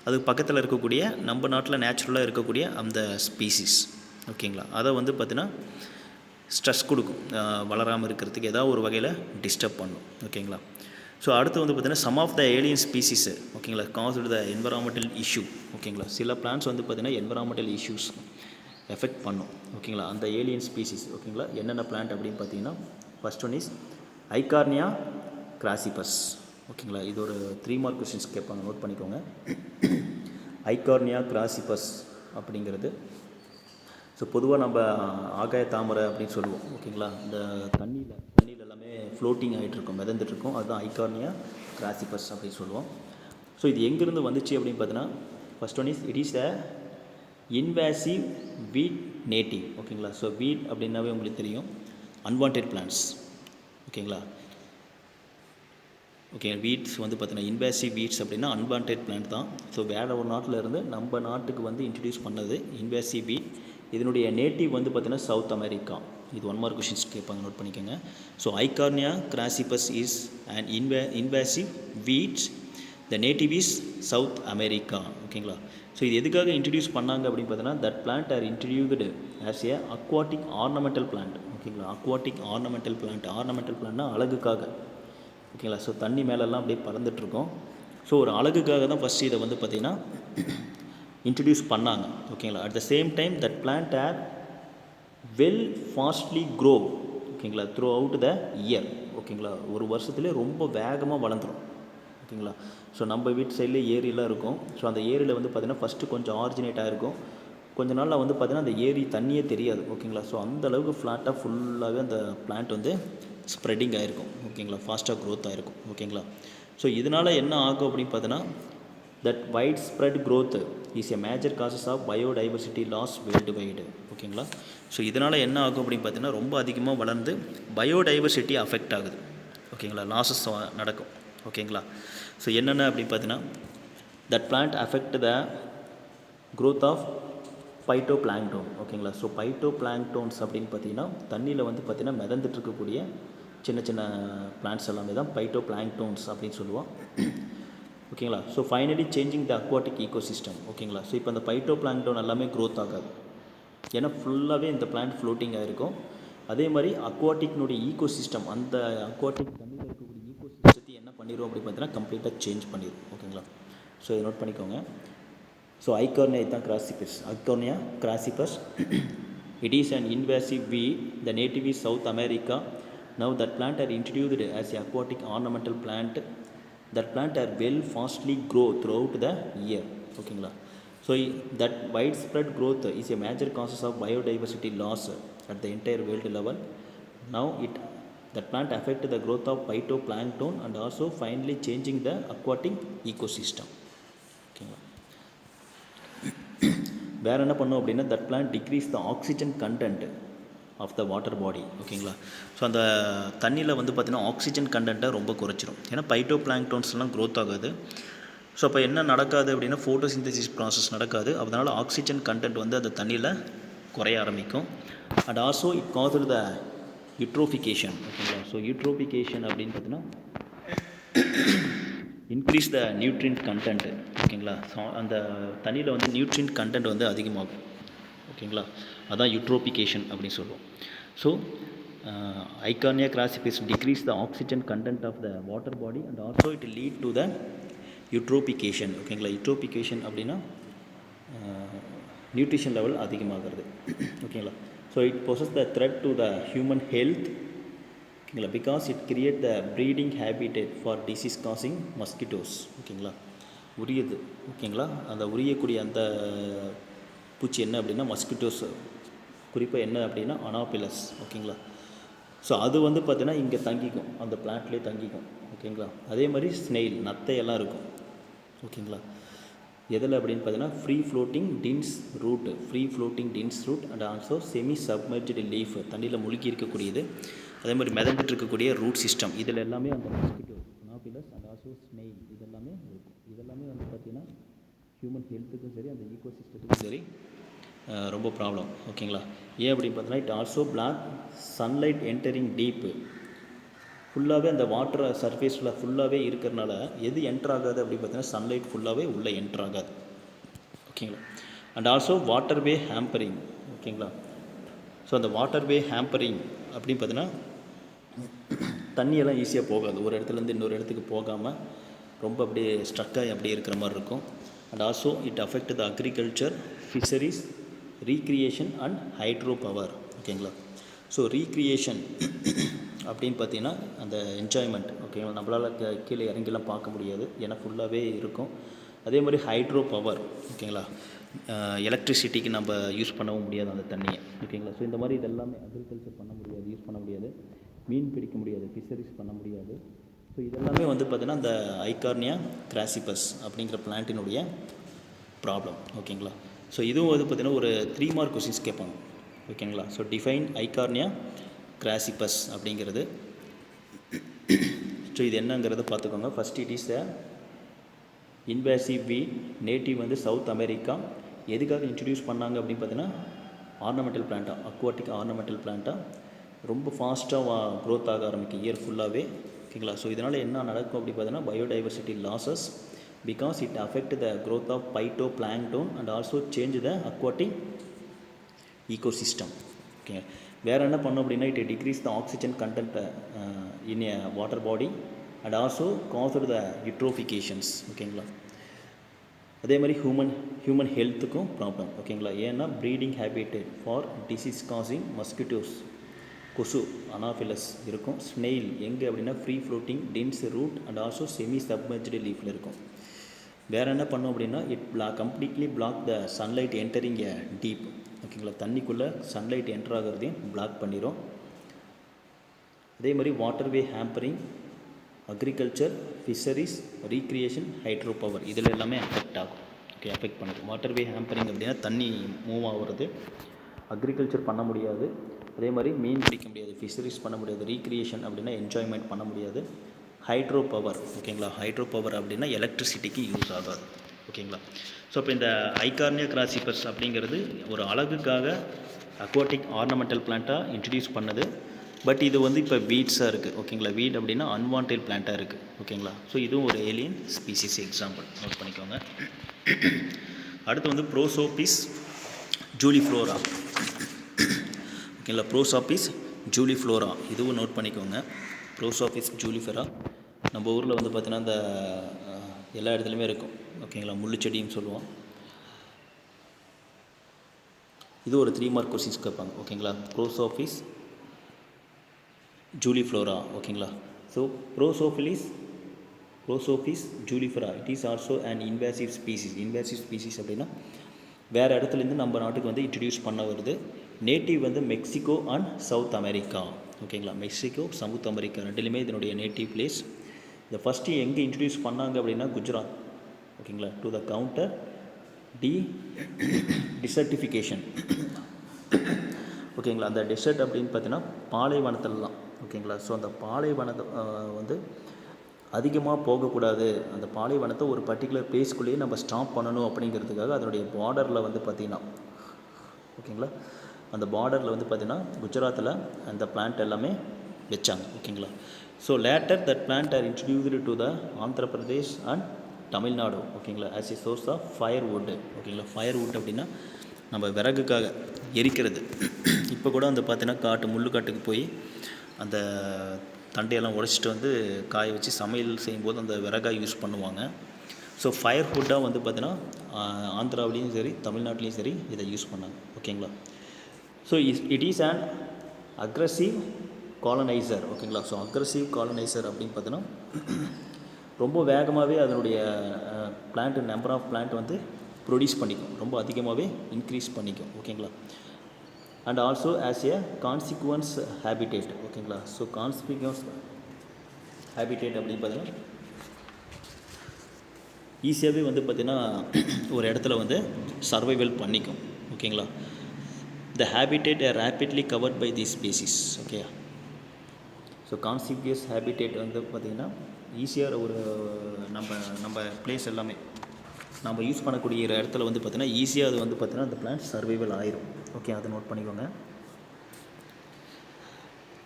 அது பக்கத்தில் இருக்கக்கூடிய நம்ம நாட்டில் நேச்சுரலாக இருக்கக்கூடிய அந்த ஸ்பீசிஸ். ஓகேங்களா. அதை வந்து பார்த்திங்கன்னா ஸ்ட்ரெஸ் கொடுக்கும், வளராமல் இருக்கிறதுக்கு ஏதாவது ஒரு வகையில் டிஸ்டர்ப் பண்ணும். ஓகேங்களா. ஸோ அடுத்து வந்து பார்த்திங்கன்னா some of the alien species. ஓகேங்களா. Caused the environmental issue. ஓகேங்களா. சில பிளான்ஸ் வந்து பார்த்திங்கன்னா என்வரான்மெண்டல் இஷ்யூஸ் எஃபெக்ட் பண்ணும். ஓகேங்களா. அந்த ஏலியன் ஸ்பீசிஸ். ஓகேங்களா. என்னென்ன பிளான்ட் அப்படின்னு பார்த்தீங்கன்னா ஃபர்ஸ்ட் ஒன் இஸ் ஐகார்னியா கிராசிபஸ். ஓகேங்களா. இது ஒரு 3 மார்க் கொஸ்டின்ஸ் கேட்பாங்க, நோட் பண்ணிக்கோங்க. ஐகார்னியா கிராசிபஸ் அப்படிங்கிறது ஸோ பொதுவாக நம்ம ஆகாய தாமரை அப்படின்னு சொல்லுவோம். ஓகேங்களா. இந்த தண்ணியில் எல்லாமே ஃப்ளோட்டிங் ஆகிட்டுருக்கும், மிதந்துட்டுருக்கும். அதுதான் ஐகார்னியா கிராசிபஸ் அப்படின்னு சொல்லுவோம். ஸோ இது எங்கேருந்து வந்துச்சு அப்படின்னு பார்த்தீங்கன்னா first one is it is a invasive வீட் நேட்டிவ். ஓகேங்களா. ஸோ வீட் அப்படின்னாவே உங்களுக்கு தெரியும், அன்வான்டட் பிளான்ட்ஸ். ஓகேங்களா. ஓகே. வீட்ஸ் வந்து பார்த்தீங்கன்னா இன்வாசிவ் வீட்ஸ் அப்படின்னா அன்வான்டட் பிளான்ட் தான். ஸோ வேறு ஒரு நாட்டில் இருந்து நம்ம நாட்டுக்கு வந்து இன்ட்ரடியூஸ் பண்ணது இன்வாசிவ் வீட். இதனுடைய நேட்டிவ் வந்து பார்த்திங்கன்னா சவுத் அமெரிக்கா. இது 1 மார்க் கொஷின்ஸ் கேட்பாங்க, நோட் பண்ணிக்கோங்க. So Eichhornia crassipes is and invasive weeds. The native is South America. ஓகேங்களா. ஸோ இது எதுக்காக இன்ட்ரடியூஸ் பண்ணாங்க அப்படின்னு பார்த்தீங்கன்னா that plant are introduced as a aquatic ornamental plant. ஓகேங்களா. Aquatic ornamental plant. ஆர்னமெண்டல் பிளான்ட்னா அழகுக்காக. ஓகேங்களா. ஸோ தண்ணி மேலெல்லாம் அப்படியே பறந்துட்டுருக்கோம். ஸோ ஒரு அழகுக்காக தான் ஃபஸ்ட்டு இதை வந்து பார்த்திங்கன்னா இன்ட்ரடியூஸ் பண்ணாங்க. ஓகேங்களா. At the same time that plant are well fastly grow. ஓகேங்களா. Throughout the year. ஓகேங்களா. ஒரு வருஷத்துலேயே ரொம்ப வேகமாக வளர்ந்துடும். ஓகேங்களா. ஸோ நம்ம வீட்டு சைட்லேயே ஏரியெலாம் இருக்கும். ஸோ அந்த ஏரியில் வந்து பார்த்திங்கன்னா ஃபஸ்ட்டு கொஞ்சம் ஆரிஜினேட் ஆகிருக்கும். கொஞ்ச நாளில் வந்து பார்த்திங்கன்னா அந்த ஏரி தண்ணியே தெரியாது. ஓகேங்களா. ஸோ அந்தளவுக்கு ஃப்ளாட்டாக ஃபுல்லாகவே அந்த பிளான்ட் வந்து ஸ்ப்ரெட்டிங் ஆகிருக்கும். ஓகேங்களா. ஃபாஸ்ட்டாக க்ரோத் ஆகிருக்கும். ஓகேங்களா. ஸோ இதனால் என்ன ஆகும் அப்படின்னு பார்த்தீங்கன்னா that widespread growth is a major causes of biodiversity loss worldwide. ஓகேங்களா. ஸோ இதனால் என்ன ஆகும் அப்படின்னு பார்த்தீங்கன்னா ரொம்ப அதிகமாக வளர்ந்து பயோடைவர்சிட்டி அஃபெக்ட் ஆகுது. ஓகேங்களா. லாஸஸ் நடக்கும். ஓகேங்களா. ஸோ என்னென்ன அப்படின்னு பார்த்தீங்கன்னா that plant affect the growth of phytoplankton. ஓகேங்களா. ஸோ பைட்டோ பிளாங்டோன்ஸ் அப்படின்னு பார்த்தீங்கன்னா தண்ணியில் வந்து பார்த்திங்கன்னா மிதந்துட்டு இருக்கக்கூடிய சின்ன சின்ன பிளான்ட்ஸ் எல்லாமே தான் பைட்டோ பிளாங்டோன்ஸ் அப்படின்னு சொல்லுவோம். ஓகேங்களா. So finally changing the aquatic ecosystem. ஓகேங்களா. ஸோ இப்போ அந்த பைட்டோ பிளாங்டோன் எல்லாமே க்ரோத் ஆகாது, ஏன்னா ஃபுல்லாகவே இந்த பிளான்ட் ஃப்ளோட்டிங் ஆகிருக்கும். அதே மாதிரி அக்வாட்டிக்னுடைய ஈகோசிஸ்டம், அந்த அக்வாட்டிக் தண்ணியில் இருக்கக்கூடிய ஈகோசிஸ்டத்தை என்ன பண்ணிடும் அப்படின்னு பார்த்தீங்கன்னா கம்ப்ளீட்டாக சேஞ்ச் பண்ணிடும். ஓகேங்களா. ஸோ இதை நோட் பண்ணிக்கோங்க. ஸோ ஐகார்னியா தான் crassipes. Eichhornia crassipes it is an invasive weed. The native is South America. Now that plant are introduced as an aquatic ornamental plant. That plant are well fastly grow throughout the year. ஓகேங்களா. So that widespread growth is a major causes of biodiversity loss at the entire world level. Now that plant affect the growth of phytoplankton and also finally changing the aquatic ecosystem. ஓகேங்களா. வேறு என்ன பண்ணும் அப்படின்னா that plant decrease the oxygen content of the water body. ஓகேங்களா. So அந்த தண்ணியில் வந்து பார்த்திங்கன்னா ஆக்சிஜன் கண்டென்ட்டை ரொம்ப குறைச்சிரும், ஏன்னா பைட்டோ பிளாங்டோன்ஸ்லாம் க்ரோத் ஆகாது. ஸோ அப்போ என்ன நடக்காது அப்படின்னா ஃபோட்டோசிந்தசிஸ் ப்ராசஸ் நடக்காது. அதனால் ஆக்சிஜன் கண்டென்ட் வந்து அந்த தண்ணியில் குறைய ஆரம்பிக்கும். And also it caused the eutrophication. ஓகேங்களா. ஸோ யூட்ரோஃபிகேஷன் அப்படின்னு பார்த்தீங்கன்னா இன்க்ரீஸ் த நியூட்ரியன்ட் கண்டென்ட். ஓகேங்களா. ஸோ அந்த தண்ணியில் வந்து நியூட்ரியன்ட் கண்டென்ட் வந்து அதிகமாகும். ஓகேங்களா. அதான் யூட்ரோபிகேஷன் அப்படின்னு சொல்லுவோம். So Eichhornia crassipes decrease the oxygen content of the water body and also it lead to the eutrophication. ஓகேங்களா. யூட்ரோபிகேஷன் அப்படின்னா நியூட்ரிஷன் லெவல் அதிகமாகிறது. ஓகேங்களா. So it possess the threat to the human health. ஓகேங்களா. Because it create the breeding habitat for disease causing mosquitoes. ஓகேங்களா. உரியது. ஓகேங்களா. அந்த உரியக்கூடிய அந்த பூச்சி என்ன அப்படின்னா மஸ்கிட்டோஸ், குறிப்பாக என்ன அப்படின்னா அனாபிலஸ். ஓகேங்களா. ஸோ அது வந்து பார்த்தீங்கன்னா இங்கே தங்கிக்கும், அந்த பிளான்ட்லேயே தங்கிக்கும். ஓகேங்களா. அதே மாதிரி ஸ்னெயில், நத்தையெல்லாம் இருக்கும். ஓகேங்களா. எதில் அப்படின்னு பார்த்தீங்கன்னா free floating tins root, free floating tins root and also semi submerged leaf, தண்ணியில் முழுக்கி இருக்கக்கூடியது. அதே மாதிரி மிதந்துட்டு இருக்கக்கூடிய ரூட் சிஸ்டம், இதில் எல்லாமே அந்த mosquito, Anopheles and also snail இதெல்லாமே இருக்கும். இதெல்லாமே வந்து பார்த்திங்கன்னா ஹியூமன் ஹெல்த்துக்கும் சரி அந்த ஈகோ சிஸ்டத்துக்கும் சரி ரொம்ப ப்ராப்ளம். ஓகேங்களா. ஏன் அப்படின்னு பார்த்தீங்கன்னா it also block sunlight entering deep. ஃபுல்லாகவே அந்த வாட்டர் சர்ஃபேஸில் ஃபுல்லாகவே இருக்கிறனால எது என்ட்ரு ஆகாது அப்படின்னு பார்த்தீங்கன்னா சன்லைட் ஃபுல்லாகவே உள்ளே என்ட்ரு ஆகாது. ஓகேங்களா. And also water way ஹேம்பரிங். ஓகேங்களா. ஸோ அந்த வாட்டர் வே ஹேம்பரிங் அப்படின்னு பார்த்தீங்கன்னா தண்ணியெல்லாம் ஈஸியாக போகாது, ஒரு இடத்துலேருந்து இன்னொரு இடத்துக்கு போகாமல் ரொம்ப அப்படியே ஸ்ட்ரக்காகி அப்படியே இருக்கிற மாதிரி இருக்கும். And also it affect the agriculture, fisheries, recreation and hydro power. ஓகேங்களா. ஸோ ரீக்ரியேஷன் அப்படின்னு பார்த்தீங்கன்னா அந்த என்ஜாய்மெண்ட். ஓகேங்களா. நம்மளால் கீழே இறங்கிலாம் பார்க்க முடியாது, ஏன்னா ஃபுல்லாகவே இருக்கும். அதே மாதிரி ஹைட்ரோ பவர். ஓகேங்களா. எலக்ட்ரிசிட்டிக்கு நம்ம யூஸ் பண்ணவும் முடியாது அந்த தண்ணியை. ஓகேங்களா. ஸோ இந்த மாதிரி இதெல்லாமே அக்ரிகல்ச்சர் பண்ண முடியாது, யூஸ் பண்ண முடியாது, மீன் பிடிக்க முடியாது, ஃபிஷரிஸ் பண்ண முடியாது. ஸோ இதெல்லாமே வந்து பார்த்தீங்கன்னா அந்த ஐகார்னியா கிராசிபஸ் அப்படிங்கிற பிளான்ட்டினுடைய ப்ராப்ளம். ஓகேங்களா. ஸோ இதுவும் வந்து பார்த்திங்கன்னா ஒரு 3 மார்க் கொஸ்டின்ஸ் கேட்பாங்க. ஓகேங்களா. ஸோ டிஃபைன் ஐகார்னியா கிராசிபஸ் அப்படிங்கிறது. ஸோ இது என்னங்கிறத பார்த்துக்கோங்க. ஃபஸ்ட் இட் இஸ் இன்வேசிவ் வீட், நேட்டிவ் வந்து சவுத் அமெரிக்கா. எதுக்காக இன்ட்ரடியூஸ் பண்ணாங்க அப்படின்னு பார்த்தீங்கன்னா ஆர்னமெண்டல் பிளான்ட்டாக, அக்வாட்டிக் ஆர்னமெண்டல் பிளான்ட்டாக ரொம்ப ஃபாஸ்ட்டாக க்ரோத் ஆக ஆரம்பிக்கும் இயர் ஃபுல்லாகவே. ஓகேங்களா. ஸோ இதனால் என்ன நடக்கும் அப்படின்னு பார்த்தீங்கன்னா biodiversity losses because it affect the growth of phytoplankton and also change the aquatic ecosystem. Okay. வேறு என்ன பண்ணோம் அப்படின்னா it decrease the oxygen content in a water body and also caused the eutrophications. ஓகேங்களா. அதே மாதிரி human ஹெல்த்துக்கும் problem. ஓகேங்களா. ஏன்னா breeding habitat for disease causing mosquitoes, கொசு, அனாஃபிலஸ் இருக்கும். ஸ்னெயில் எங்கே அப்படின்னா free floating dense root and also semi submerged லீஃபில் இருக்கும். வேறு என்ன பண்ணோம் அப்படின்னா it completely block the sunlight entering a deep. ஓகேங்களா. தண்ணிக்குள்ளே சன்லைட் என்டர் ஆகிறதையும் பிளாக் பண்ணிடும். அதே மாதிரி water way hampering, agriculture, fisheries, recreation, hydro power இதில் எல்லாமே அஃபெக்ட் ஆகும். ஓகே. அஃபெக்ட் பண்ணுது. வாட்டர் வே ஹேம்பரிங் அப்படின்னா தண்ணி மூவ் ஆகிறது, அக்ரிகல்ச்சர் பண்ண முடியாது, அதே மாதிரி மீன் பிடிக்க முடியாது, ஃபிஷரிஸ் பண்ண முடியாது, ரீக்ரியேஷன் அப்படின்னா என்ஜாய்மெண்ட் பண்ண முடியாது, ஹைட்ரோ பவர். ஓகேங்களா. ஹைட்ரோ பவர் அப்படின்னா எலக்ட்ரிசிட்டிக்கு யூஸ் ஆகாது. ஓகேங்களா. ஸோ இப்போ இந்த ஐகார்னியா கிராசிபஸ் அப்படிங்கிறது ஒரு அழகுக்காக அக்வாட்டிக் ஆர்னமெண்டல் பிளான்ட்டாக இன்ட்ரடியூஸ் பண்ணது. பட் இது வந்து இப்போ வீட்ஸாக இருக்குது. ஓகேங்களா. வீட் அப்படின்னா அன்வான்டட் பிளான்ட்டாக இருக்குது. ஓகேங்களா. ஸோ இதுவும் ஒரு ஏலியன் ஸ்பீசிஸ் எக்ஸாம்பிள் நோட் பண்ணிக்கோங்க. அடுத்து வந்து ப்ரோசோபிஸ் ஜூலிஃப்ளோரா. ஓகேங்களா. ப்ரோசோபிஸ் ஜூலிஃப்ளோரா இதுவும் நோட் பண்ணிக்கோங்க. ப்ரோசோபிஸ் ஜூலிஃபெரா நம்ம ஊரில் வந்து பார்த்திங்கன்னா இந்த எல்லா இடத்துலையுமே இருக்கும். ஓகேங்களா. முள்ளுச்செடின்னு சொல்லுவோம். இது ஒரு 3 மார்க் கொஸ்டின்ஸ் கேட்பாங்க. ஓகேங்களா. Prosopis juliflora. ஓகேங்களா. So Prosopis juliflora it is also an invasive species. இன்வேசிவ் ஸ்பீசிஸ் அப்படின்னா வேறு இடத்துலேருந்து நம்ம நாட்டுக்கு வந்து இன்ட்ரடியூஸ் பண்ண வருது. நேட்டிவ் வந்து மெக்சிகோ அண்ட் சவுத் அமெரிக்கா. ஓகேங்களா. மெக்சிகோ, சவுத் அமெரிக்கா ரெண்டுலேயுமே இதனுடைய நேட்டிவ் பிளேஸ். இதை ஃபஸ்ட்டு எங்கே இன்ட்ரடியூஸ் பண்ணாங்க அப்படின்னா குஜராத். ஓகேங்களா. To the counter desertification. ஓகேங்களா. அந்த டெசர்ட் அப்படின்னு பார்த்தீங்கன்னா பாலைவனத்திலலாம். ஓகேங்களா. ஸோ அந்த பாலைவனத்தை வந்து அதிகமாக போகக்கூடாது, அந்த பாலைவனத்தை ஒரு பர்டிகுலர் பிளேஸ்க்குள்ளேயே நம்ம ஸ்டாப் பண்ணணும் அப்படிங்கிறதுக்காக அதனுடைய பார்டரில் வந்து பார்த்திங்கன்னா ஓகேங்களா அந்த பார்டரில் வந்து பார்த்திங்கன்னா குஜராத்தில் அந்த பிளான்ட் எல்லாமே வச்சாங்க. ஓகேங்களா. So later that plant are introduced to the Andhra Pradesh and Tamil Nadu ஓகேங்களா as a source of firewood ஓகேங்களா. ஃபயர் வுட் அப்படின்னா நம்ம விறகுக்காக எரிக்கிறது. இப்போ கூட வந்து பார்த்தீங்கன்னா முள்ளுக்காட்டுக்கு போய் அந்த தண்டையெல்லாம் உடைச்சிட்டு வந்து காய வச்சு சமையல் செய்யும்போது அந்த விறகாக யூஸ் பண்ணுவாங்க. ஸோ ஃபயர் வுட்டாக வந்து பார்த்தீங்கன்னா ஆந்திராவிலையும் சரி தமிழ்நாட்டிலையும் சரி இதை யூஸ் பண்ணாங்க ஓகேங்களா. So it is and aggressive coloniser ஓகேங்களா. ஸோ அக்ரஸிவ் காலனைசர் அப்படின்னு பார்த்தீங்கன்னா ரொம்ப வேகமாகவே அதனுடைய பிளான்ட் நம்பர் ஆஃப் பிளான்ட் வந்து ப்ரொடியூஸ் பண்ணிக்கும், ரொம்ப அதிகமாகவே இன்க்ரீஸ் பண்ணிக்கும் ஓகேங்களா. And also as a consequence habitat ஓகேங்களா. ஸோ கான்சிக்வன்ஸ் ஹேபிடேட் அப்படின்னு பார்த்தீங்கன்னா ஈஸியாகவே வந்து பார்த்திங்கன்னா ஒரு இடத்துல வந்து சர்வைவல் பண்ணிக்கும் ஓகேங்களா. The habitat are rapidly covered by the species okay. So consequence habitat வந்து பார்த்திங்கன்னா ஈஸியாக ஒரு நம்ம பிளேஸ் எல்லாமே நம்ம யூஸ் பண்ணக்கூடிய இடத்துல வந்து பார்த்திங்கன்னா ஈஸியாக அது வந்து பார்த்திங்கன்னா அந்த பிளான்ட் சர்வைவல் ஆயிரும் ஓகே. அதை நோட் பண்ணிக்கோங்க.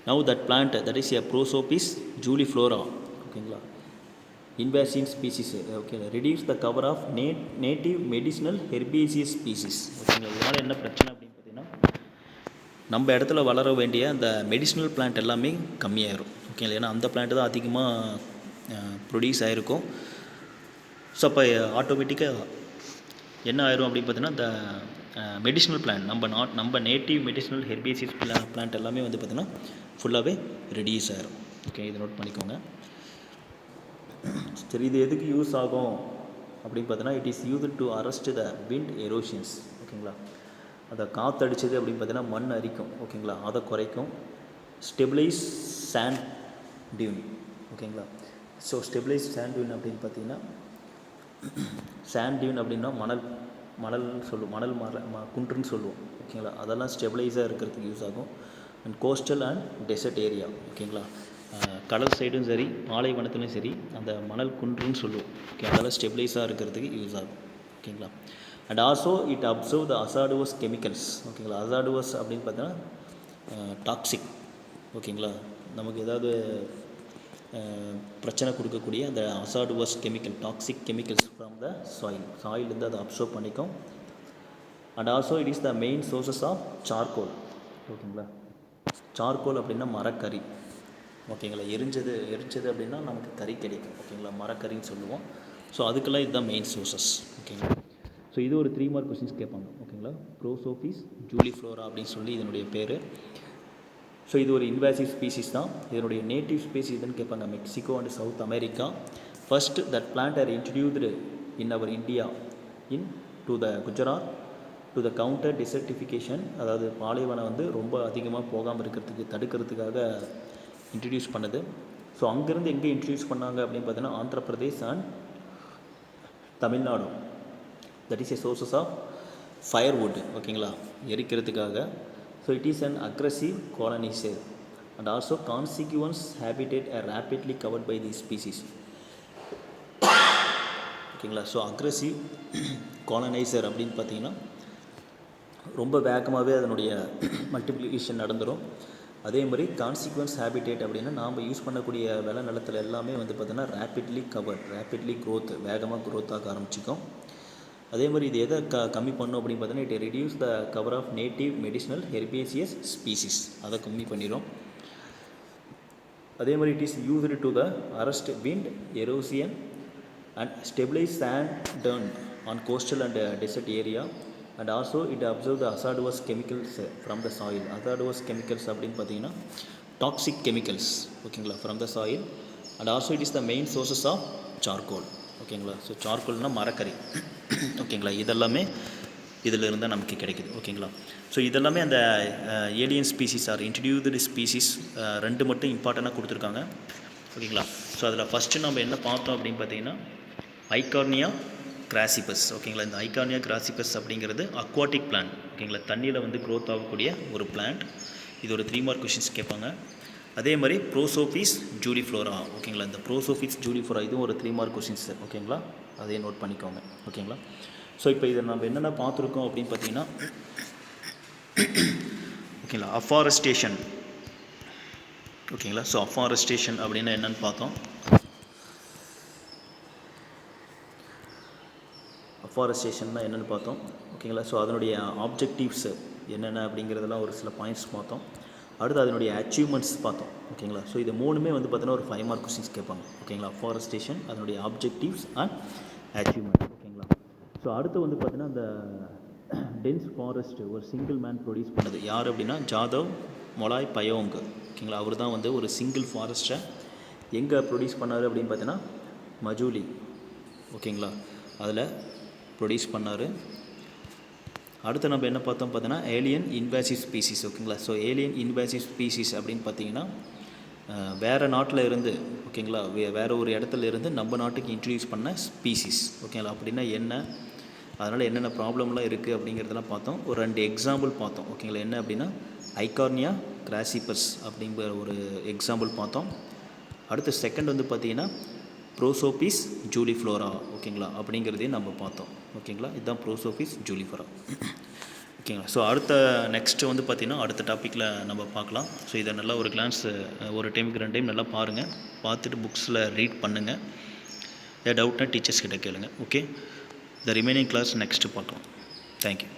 Now that plant that is a Prosopis juliflora ஓகேங்களா invasive species okay. reduce the cover of native medicinal herbaceous species ஓகேங்களா. இதனால் என்ன பிரச்சனை அப்படின்னு பார்த்தீங்கன்னா நம்ம இடத்துல வளர வேண்டிய அந்த மெடிசினல் பிளான்ட் எல்லாமே கம்மியாயிரும் ஓகேங்களா. ஏன்னா அந்த பிளான்ட் தான் அதிகமாக ப்ரொடியூஸ் ஆகிருக்கும். ஸோ அப்போ ஆட்டோமேட்டிக்காக என்ன ஆயிரும் அப்படின்னு பார்த்தீங்கன்னா இந்த மெடிசினல் பிளான்ட் நம்ம நேட்டிவ் மெடிசினல் ஹெர்பேசியஸ் பிளான்ட் எல்லாமே வந்து பார்த்திங்கன்னா ஃபுல்லாகவே ரெடியூஸ் ஆயிரும் ஓகே. இதை நோட் பண்ணிக்கோங்க. சரி, இது எதுக்கு யூஸ் ஆகும் அப்படின்னு பார்த்தீங்கன்னா it is used to arrest the wind erosions ஓகேங்களா. அதை காற்றடிச்சது அப்படின்னு பார்த்தீங்கன்னா மண் அரிக்கும் ஓகேங்களா, அதை குறைக்கும். ஸ்டெபிளைஸ் சாண்ட் டியூன் ஓகேங்களா. ஸோ ஸ்டெபிளைஸ் சாண்ட் டியூன் அப்படின்னு பார்த்தீங்கன்னா சாண்ட் டியூன் அப்படின்னா மணல் குன்றுன்னு சொல்லுவோம் ஓகேங்களா. அதெல்லாம் ஸ்டெபிளைஸாக இருக்கிறதுக்கு யூஸ் ஆகும். And coastal and desert area ஓகேங்களா. கடல் சைடும் சரி பாலைவனத்துலையும் சரி அந்த மணல் குன்றுன்னு சொல்லுவோம் ஓகே. அதெல்லாம் ஸ்டெபிளைஸாக இருக்கிறதுக்கு யூஸ் ஆகும் ஓகேங்களா. And also it absorb the hazardous chemicals ஓகேங்களா. அசாடுவஸ் அப்படின்னு பார்த்தீங்கன்னா டாக்ஸிக் ஓகேங்களா. நமக்கு ஏதாவது பிரச்சனை கொடுக்கக்கூடிய அந்த hazardous chemical toxic chemicals from the சாயிலேருந்து அதை அப்சர்வ் பண்ணிக்கும். And also it is the main sources of charcoal ஓகேங்களா. சார்கோல் அப்படின்னா மரக்கறி ஓகேங்களா. எரிஞ்சது அப்படின்னா நமக்கு கறி கிடைக்கும் ஓகேங்களா, மரக்கறின்னு சொல்லுவோம். ஸோ அதுக்கெல்லாம் இதுதான் மெயின் சோர்சஸ் ஓகேங்களா. ஸோ இது ஒரு 3 மார்க் கொஸ்டின்ஸ் கேட்பாங்க ஓகேங்களா. ப்ரோசோபிஸ் ஜூலிஃப்ளோரா அப்படின்னு சொல்லி இதனுடைய பேர். ஸோ இது ஒரு இன்வாசிவ் ஸ்பீசிஸ் தான். இதனுடைய நேட்டிவ் ஸ்பீசிஸ் இதுன்னு கேட்பாங்க Mexico and South America. First that plant are introduced in our India in to the Gujarat to the counter desertification, அதாவது பாலைவனம் வந்து ரொம்ப அதிகமாக போகாமல் தடுக்கிறதுக்காக இன்ட்ரடியூஸ் பண்ணுது. ஸோ அங்கேருந்து எங்கே இன்ட்ரடியூஸ் பண்ணாங்க அப்படின்னு பார்த்தீங்கன்னா Andhra Pradesh and Tamil Nadu. That is a sources of firewood ஓகேங்களா, எரிக்கிறதுக்காக. So it is an aggressive coloniser and also consequence habitat are rapidly covered by the species ஓகேங்களா. ஸோ அக்ரஸிவ் காலனைசர் அப்படின்னு பார்த்தீங்கன்னா ரொம்ப வேகமாகவே அதனுடைய மல்டிப்ளிகேஷன் நடந்துடும். அதே மாதிரி கான்சிக்வன்ஸ் ஹேபிடேட் அப்படின்னா நாம் யூஸ் பண்ணக்கூடிய விளை நிலத்தில் எல்லாமே வந்து பார்த்திங்கன்னா ரேப்பிட்லி க்ரோத் வேகமாக க்ரோத் ஆக ஆரம்பிச்சிக்கும். அதே மாதிரி இது எதை கம்மி பண்ணும் அப்படின்னு பார்த்தீங்கன்னா it reduce the cover of native medicinal herbaceous species, அதை கம்மி பண்ணிடும். அதே மாதிரி it is used to the arrest wind erosion and stabilise sand turn on coastal and desert area. And also it absorb the hazardous chemicals from the soil. Hazardous chemicals அப்படின்னு பார்த்தீங்கன்னா toxic chemicals ஓகேங்களா from the soil. And also it is the main sources of charcoal ஓகேங்களா. So சார்கோல்னால் மரக்கறி ஓகேங்களா. இதெல்லாமே இதில் இருந்தால் நமக்கு கிடைக்குது ஓகேங்களா. ஸோ இதெல்லாமே அந்த alien species R introduced species 2 மட்டும் இம்பார்ட்டண்ட்டாக கொடுத்துருக்காங்க ஓகேங்களா. ஸோ அதில் ஃபஸ்ட்டு நம்ம என்ன பார்த்தோம் அப்படின்னு பார்த்தீங்கன்னா ஐகார்னியா கிராசிபஸ் ஓகேங்களா. இந்த ஐகார்னியா கிராசிபஸ் அப்படிங்கிறது அக்வாட்டிக் பிளான்ட் ஓகேங்களா, தண்ணியில் வந்து க்ரோத் ஆகக்கூடிய ஒரு பிளான்ட். இது ஒரு 3 மார்க் கொஷின்ஸ் கேட்பாங்க. அதே மாதிரி ப்ரோசோபிஸ் ஜூலிஃப்ளோரா ஓகேங்களா. இந்த ப்ரோசோபிஸ் ஜூலிஃப்ளோரா இதுவும் ஒரு 3 மார்க் கொஷின்ஸ் ஓகேங்களா, அதையே நோட் பண்ணிக்கோங்க ஓகேங்களா. ஸோ இப்போ இதை நம்ம என்னென்ன பார்த்துருக்கோம் அப்படின்னு பார்த்தீங்கன்னா ஓகேங்களா, அஃபாரஸ்டேஷன் ஓகேங்களா. ஸோ அஃபாரஸ்டேஷன் அப்படின்னா என்னென்னு பார்த்தோம். அஃபாரஸ்டேஷன்னா என்னென்னு பார்த்தோம். ஓகேங்களா. ஸோ அதனுடைய ஆப்ஜெக்டிவ்ஸ் என்னென்ன அப்படிங்கிறதெல்லாம் ஒரு சில பாயிண்ட்ஸ் பார்த்தோம். அடுத்து அதனுடைய அச்சீவ்மெண்ட்ஸ் பார்த்தோம். ஓகேங்களா. ஸோ இது மூணுமே வந்து பார்த்தீங்கன்னா ஒரு 5 மார்க் கொஸ்டின்ஸ் கேட்பாங்க. ஓகேங்களா. அஃபாரஸ்டேஷன், அதனுடைய ஆப்ஜெக்டிவ்ஸ் அண்ட் அச்சீவ்மெண்ட். ஓகேங்களா. ஸோ அடுத்து வந்து பார்த்தீங்கன்னா அந்த டென்ஸ் ஃபாரஸ்ட் ஒரு சிங்கிள் மேன் ப்ரொடியூஸ் பண்ணது யார் அப்படின்னா ஜாதவ் மொலாய் பயோங். ஓகேங்களா. அவர் தான் வந்து ஒரு சிங்கிள் ஃபாரஸ்ட்டை எங்கே ப்ரொடியூஸ் பண்ணார் அப்படின்னு பார்த்தீங்கன்னா மஜூலி. ஓகேங்களா. அதில் ப்ரொடியூஸ் பண்ணார். அடுத்து நம்ம என்ன பார்த்தோம் பார்த்தீங்கன்னா ஏலியன் இன்வேசிவ் ஸ்பீசிஸ். ஓகேங்களா. ஸோ ஏலியன் இன்வேசிவ் ஸ்பீசிஸ் அப்படின்னு பார்த்தீங்கன்னா வேறு நாட்டில் இருந்து, ஓகேங்களா, வேறு ஒரு இடத்துல இருந்து நம்ம நாட்டுக்கு இன்ட்ரடியூஸ் பண்ண ஸ்பீசிஸ். ஓகேங்களா. அப்படின்னா என்ன, அதனால் என்னென்ன ப்ராப்ளம்லாம் இருக்குது அப்படிங்கிறதெல்லாம் பார்த்தோம். ஒரு 2 எக்ஸாம்பிள் பார்த்தோம். ஓகேங்களா. என்ன அப்படின்னா ஐகார்னியா கிராசிபஸ் அப்படிங்கிற ஒரு எக்ஸாம்பிள் பார்த்தோம். அடுத்து செகண்ட் வந்து பார்த்திங்கன்னா ப்ரோசோபிஸ் ஜூலிஃப்ளோரா. ஓகேங்களா. அப்படிங்கிறதையும் நம்ம பார்த்தோம். ஓகேங்களா. இதுதான் ப்ரோசோபிஸ் ஜூலிஃப்ளோரா. ஓகேங்களா. ஸோ நெக்ஸ்ட்டு வந்து பார்த்திங்கன்னா அடுத்த டாப்பிக்கில் நம்ம பார்க்கலாம். ஸோ இதை நல்லா ஒரு கிளான்ஸ் ஒரு டைமுக்கு 2 டைம் நல்லா பாருங்கள். பார்த்துட்டு புக்ஸில் ரீட் பண்ணுங்கள். ஏதாவது டவுட்னா டீச்சர்ஸ் கிட்ட கேளுங்க. Okay. The remaining class next பார்க்கலாம். தேங்க்யூ.